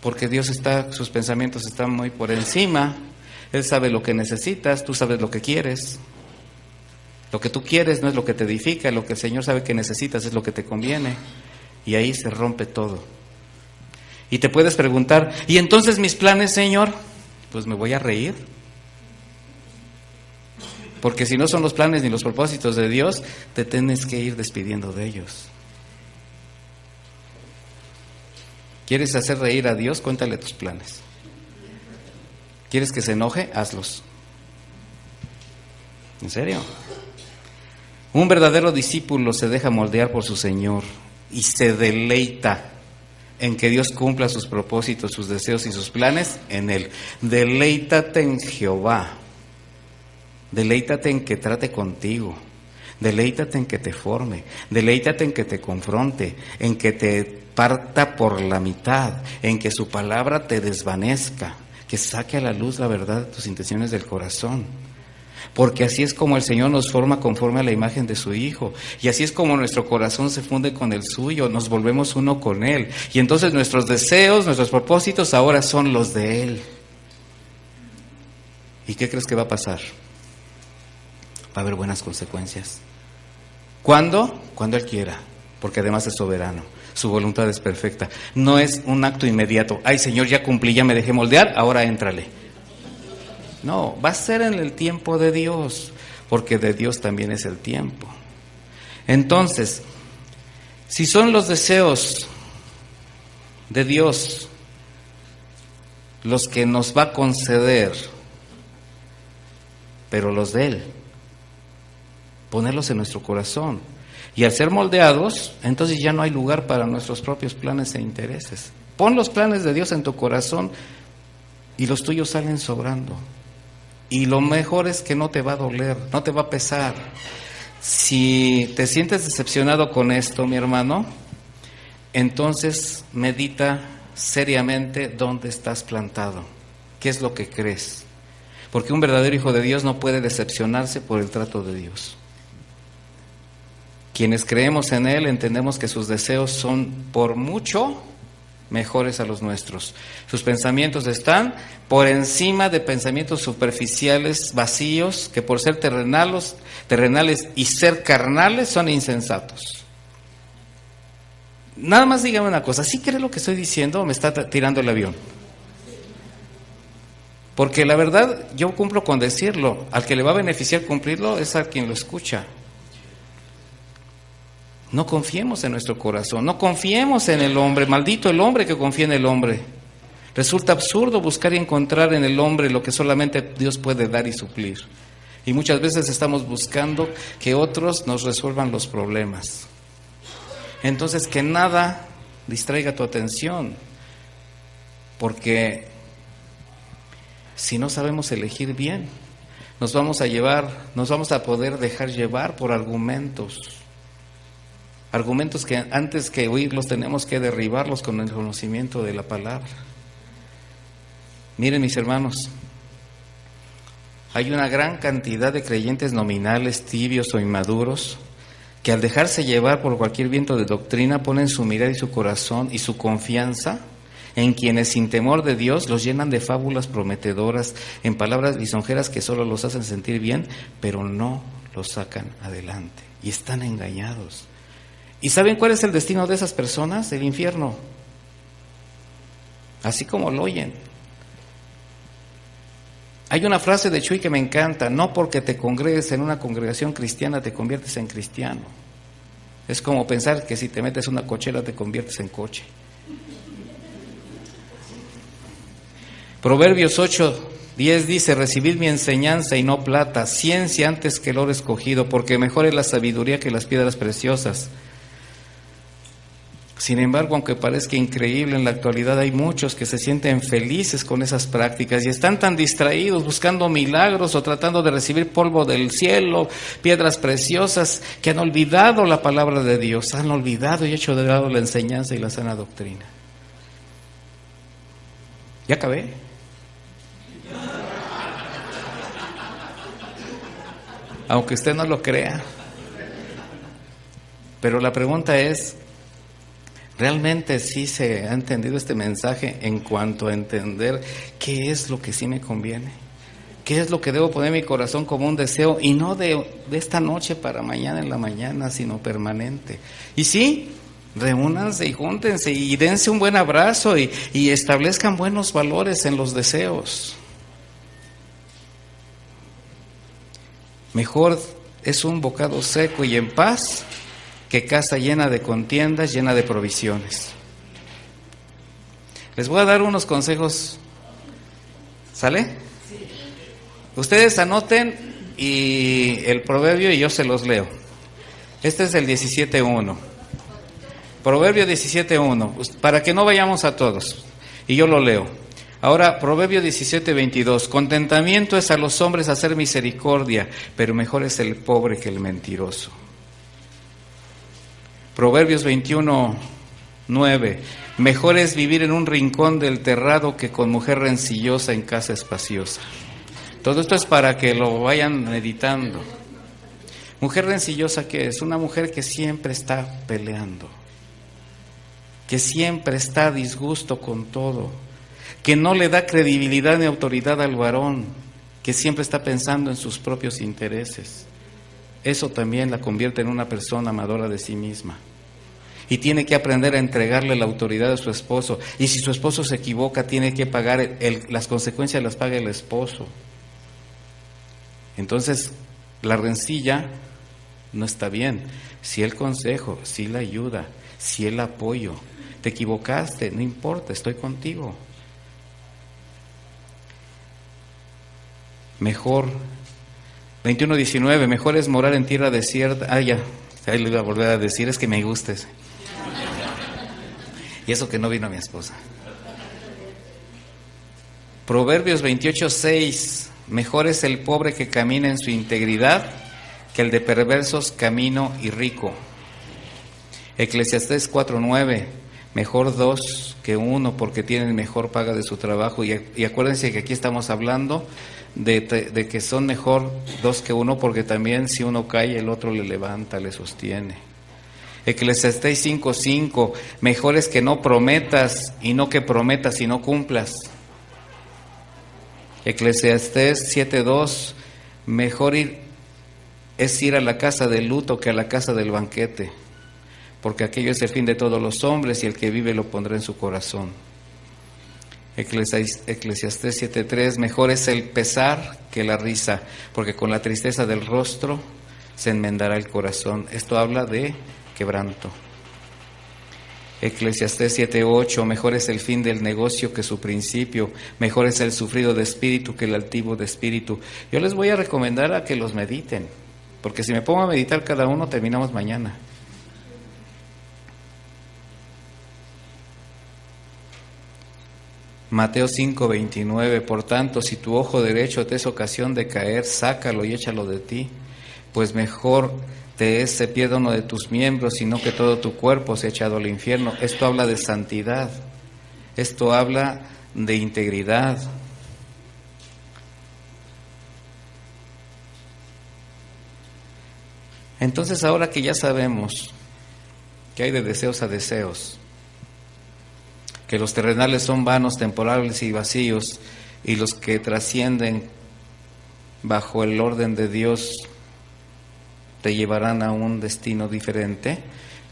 porque Dios sus pensamientos están muy por encima. Él sabe lo que necesitas, tú sabes lo que quieres. Lo que tú quieres no es lo que te edifica, lo que el Señor sabe que necesitas es lo que te conviene. Y ahí se rompe todo. Y te puedes preguntar, ¿y entonces mis planes, Señor? Pues me voy a reír. Porque si no son los planes ni los propósitos de Dios, te tienes que ir despidiendo de ellos. ¿Quieres hacer reír a Dios? Cuéntale tus planes. ¿Quieres que se enoje? Hazlos. ¿En serio? Un verdadero discípulo se deja moldear por su Señor y se deleita en que Dios cumpla sus propósitos, sus deseos y sus planes en Él. Deleítate en Jehová. Deleítate en que trate contigo. Deleítate en que te forme. Deleítate en que te confronte, en que te parta por la mitad, en que su palabra te desvanezca, que saque a la luz la verdad de tus intenciones del corazón. Porque así es como el Señor nos forma conforme a la imagen de su Hijo. Y así es como nuestro corazón se funde con el suyo, nos volvemos uno con Él. Y entonces nuestros deseos, nuestros propósitos ahora son los de Él. ¿Y qué crees que va a pasar? Va a haber buenas consecuencias. ¿Cuándo? Cuando Él quiera, porque además es soberano. Su voluntad es perfecta. No es un acto inmediato. Ay, Señor, ya cumplí, ya me dejé moldear, ahora éntrale. No, va a ser en el tiempo de Dios, porque de Dios también es el tiempo. Entonces, si son los deseos de Dios los que nos va a conceder, pero los de Él, ponerlos en nuestro corazón. Y al ser moldeados, entonces ya no hay lugar para nuestros propios planes e intereses. Pon los planes de Dios en tu corazón y los tuyos salen sobrando. Y lo mejor es que no te va a doler, no te va a pesar. Si te sientes decepcionado con esto, mi hermano, entonces medita seriamente dónde estás plantado, qué es lo que crees. Porque un verdadero hijo de Dios no puede decepcionarse por el trato de Dios. Quienes creemos en Él entendemos que sus deseos son por mucho mejores a los nuestros. Sus pensamientos están por encima de pensamientos superficiales, vacíos, que por ser terrenales y ser carnales son insensatos. Nada más dígame una cosa, ¿sí cree lo que estoy diciendo o me está tirando el avión? Porque la verdad, yo cumplo con decirlo, al que le va a beneficiar cumplirlo es a quien lo escucha. No confiemos en nuestro corazón, no confiemos en el hombre, maldito el hombre que confía en el hombre. Resulta absurdo buscar y encontrar en el hombre lo que solamente Dios puede dar y suplir. Y muchas veces estamos buscando que otros nos resuelvan los problemas. Entonces, que nada distraiga tu atención, porque si no sabemos elegir bien, nos vamos a poder dejar llevar por argumentos que antes que oírlos tenemos que derribarlos con el conocimiento de la palabra. Miren, mis hermanos, hay una gran cantidad de creyentes nominales, tibios o inmaduros, que al dejarse llevar por cualquier viento de doctrina ponen su mirada y su corazón y su confianza en quienes sin temor de Dios los llenan de fábulas prometedoras, en palabras lisonjeras que solo los hacen sentir bien, pero no los sacan adelante y están engañados. ¿Y saben cuál es el destino de esas personas? El infierno. Así como lo oyen. Hay una frase de Chuy que me encanta: no porque te congregues en una congregación cristiana te conviertes en cristiano. Es como pensar que si te metes una cochera te conviertes en coche. Proverbios 8:10 dice: recibid mi enseñanza y no plata, ciencia antes que el oro escogido, porque mejor es la sabiduría que las piedras preciosas. Sin embargo, aunque parezca increíble, en la actualidad hay muchos que se sienten felices con esas prácticas y están tan distraídos buscando milagros o tratando de recibir polvo del cielo, piedras preciosas, que han olvidado la palabra de Dios, han olvidado y hecho de lado la enseñanza y la sana doctrina. ¿Ya acabé? Aunque usted no lo crea. Pero la pregunta es, ¿realmente sí se ha entendido este mensaje en cuanto a entender qué es lo que sí me conviene? ¿Qué es lo que debo poner en mi corazón como un deseo? Y no de esta noche para mañana en la mañana, sino permanente. Y sí, reúnanse y júntense y dense un buen abrazo y establezcan buenos valores en los deseos. Mejor es un bocado seco y en paz que casa llena de contiendas, llena de provisiones. Les voy a dar unos consejos. ¿Sale? Sí. Ustedes anoten y el proverbio y yo se los leo. Este es el 17.1. Proverbio 17.1, para que no vayamos a todos. Y yo lo leo. Ahora, Proverbio 17:22, contentamiento es a los hombres hacer misericordia, pero mejor es el pobre que el mentiroso. Proverbios 21:9, mejor es vivir en un rincón del terrado que con mujer rencillosa en casa espaciosa. Todo esto es para que lo vayan meditando. Mujer rencillosa, ¿qué es? Una mujer que siempre está peleando, que siempre está a disgusto con todo, que no le da credibilidad ni autoridad al varón, que siempre está pensando en sus propios intereses. Eso también la convierte en una persona amadora de sí misma. Y tiene que aprender a entregarle la autoridad a su esposo. Y si su esposo se equivoca, tiene que pagar las consecuencias, las paga el esposo. Entonces, la rencilla no está bien. Si el consejo, si la ayuda, si el apoyo. Te equivocaste, no importa, estoy contigo. Mejor, 21:19, mejor es morar en tierra desierta. Ahí lo iba a volver a decir, es que me gusta ese. Y eso que no vino mi esposa. Proverbios 28:6, mejor es el pobre que camina en su integridad que el de perversos camino y rico. Eclesiastés 4:9, mejor dos que uno porque tienen mejor paga de su trabajo. Y acuérdense que aquí estamos hablando de que son mejor dos que uno porque también si uno cae el otro le levanta, le sostiene. Eclesiastés 5:5, mejor es que no prometas y no que prometas y no cumplas. Eclesiastés 7:2, mejor es ir a la casa del luto que a la casa del banquete, porque aquello es el fin de todos los hombres y el que vive lo pondrá en su corazón. Eclesiastés 7:3, mejor es el pesar que la risa, porque con la tristeza del rostro se enmendará el corazón. Esto habla de quebranto. Eclesiastés 7:8, mejor es el fin del negocio que su principio, mejor es el sufrido de espíritu que el altivo de espíritu. Yo les voy a recomendar a que los mediten, porque si me pongo a meditar cada uno terminamos mañana. Mateo 5:29, por tanto, si tu ojo derecho te es ocasión de caer, sácalo y échalo de ti, pues mejor te es se pierda uno de tus miembros, sino que todo tu cuerpo sea echado al infierno. Esto habla de santidad, esto habla de integridad. Entonces, ahora que ya sabemos que hay de deseos a deseos, que los terrenales son vanos, temporales y vacíos, y los que trascienden bajo el orden de Dios te llevarán a un destino diferente,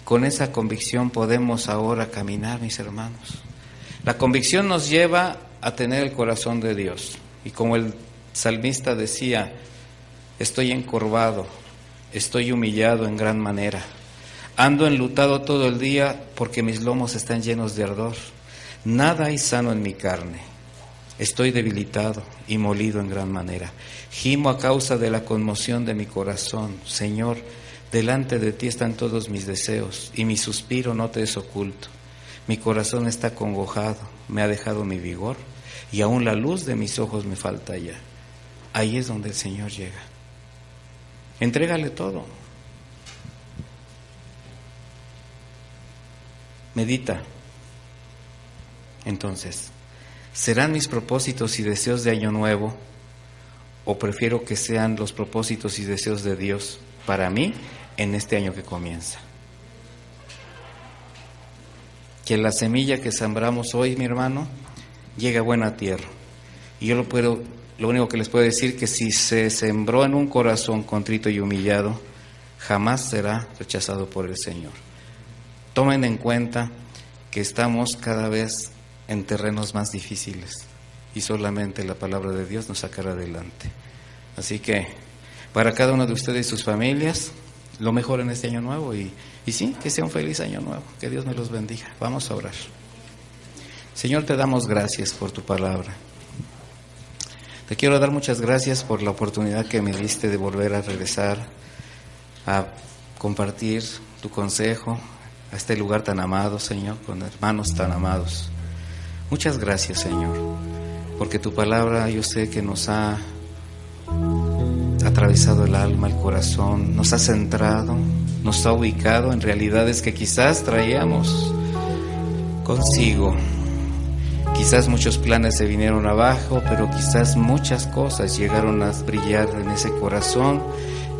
con esa convicción podemos ahora caminar, mis hermanos. La convicción nos lleva a tener el corazón de Dios, y como el salmista decía: estoy encorvado, estoy humillado en gran manera, ando enlutado todo el día porque mis lomos están llenos de ardor, nada hay sano en mi carne, estoy debilitado y molido en gran manera, gimo a causa de la conmoción de mi corazón. Señor, delante de ti están todos mis deseos y mi suspiro no te es oculto. Mi corazón está congojado, me ha dejado mi vigor y aún la luz de mis ojos me falta ya. Ahí es donde el Señor llega. Entrégale todo. Medita. Entonces, ¿serán mis propósitos y deseos de año nuevo o prefiero que sean los propósitos y deseos de Dios para mí en este año que comienza? Que la semilla que sembramos hoy, mi hermano, llegue a buena tierra. Y yo lo único que les puedo decir que si se sembró en un corazón contrito y humillado, jamás será rechazado por el Señor. Tomen en cuenta que estamos cada vez en terrenos más difíciles y solamente la palabra de Dios nos sacará adelante. Así que para cada uno de ustedes y sus familias, lo mejor en este año nuevo y sí, que sea un feliz año nuevo, que Dios me los bendiga. Vamos a orar. Señor, te damos gracias por tu palabra. Te quiero dar muchas gracias por la oportunidad que me diste de volver a regresar a compartir tu consejo a este lugar tan amado, Señor, con hermanos tan amados. Muchas gracias, Señor, porque tu palabra yo sé que nos ha atravesado el alma, el corazón, nos ha centrado, nos ha ubicado en realidades que quizás traíamos consigo. Quizás muchos planes se vinieron abajo, pero quizás muchas cosas llegaron a brillar en ese corazón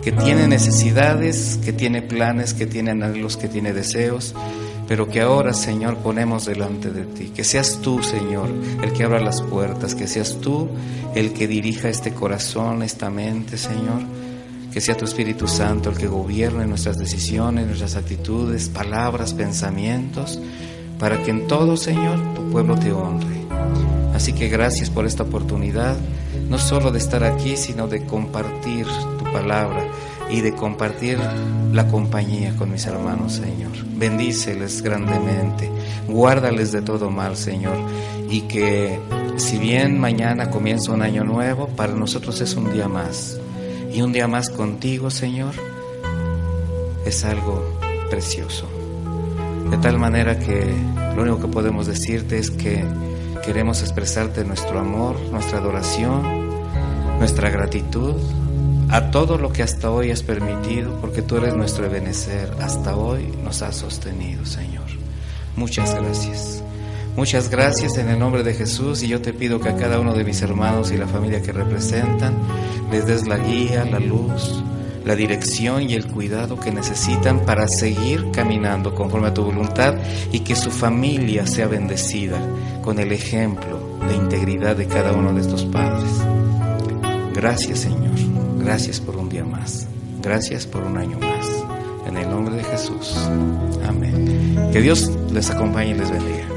que tiene necesidades, que tiene planes, que tiene anhelos, que tiene deseos, pero que ahora, Señor, ponemos delante de ti. Que seas tú, Señor, el que abra las puertas, que seas tú el que dirija este corazón, esta mente, Señor. Que sea tu Espíritu Santo el que gobierne nuestras decisiones, nuestras actitudes, palabras, pensamientos, para que en todo, Señor, tu pueblo te honre. Así que gracias por esta oportunidad, no solo de estar aquí, sino de compartir tu palabra y de compartir la compañía con mis hermanos, Señor. Bendíceles grandemente, guárdales de todo mal, Señor, y que si bien mañana comienza un año nuevo, para nosotros es un día más, y un día más contigo, Señor, es algo precioso. De tal manera que lo único que podemos decirte es que queremos expresarte nuestro amor, nuestra adoración, nuestra gratitud a todo lo que hasta hoy has permitido, porque tú eres nuestro ebenecer. Hasta hoy nos has sostenido, Señor. Muchas gracias. Muchas gracias en el nombre de Jesús, y yo te pido que a cada uno de mis hermanos y la familia que representan les des la guía, la luz, la dirección y el cuidado que necesitan para seguir caminando conforme a tu voluntad, y que su familia sea bendecida con el ejemplo de integridad de cada uno de estos padres. Gracias, Señor. Gracias por un día más. Gracias por un año más. En el nombre de Jesús. Amén. Que Dios les acompañe y les bendiga.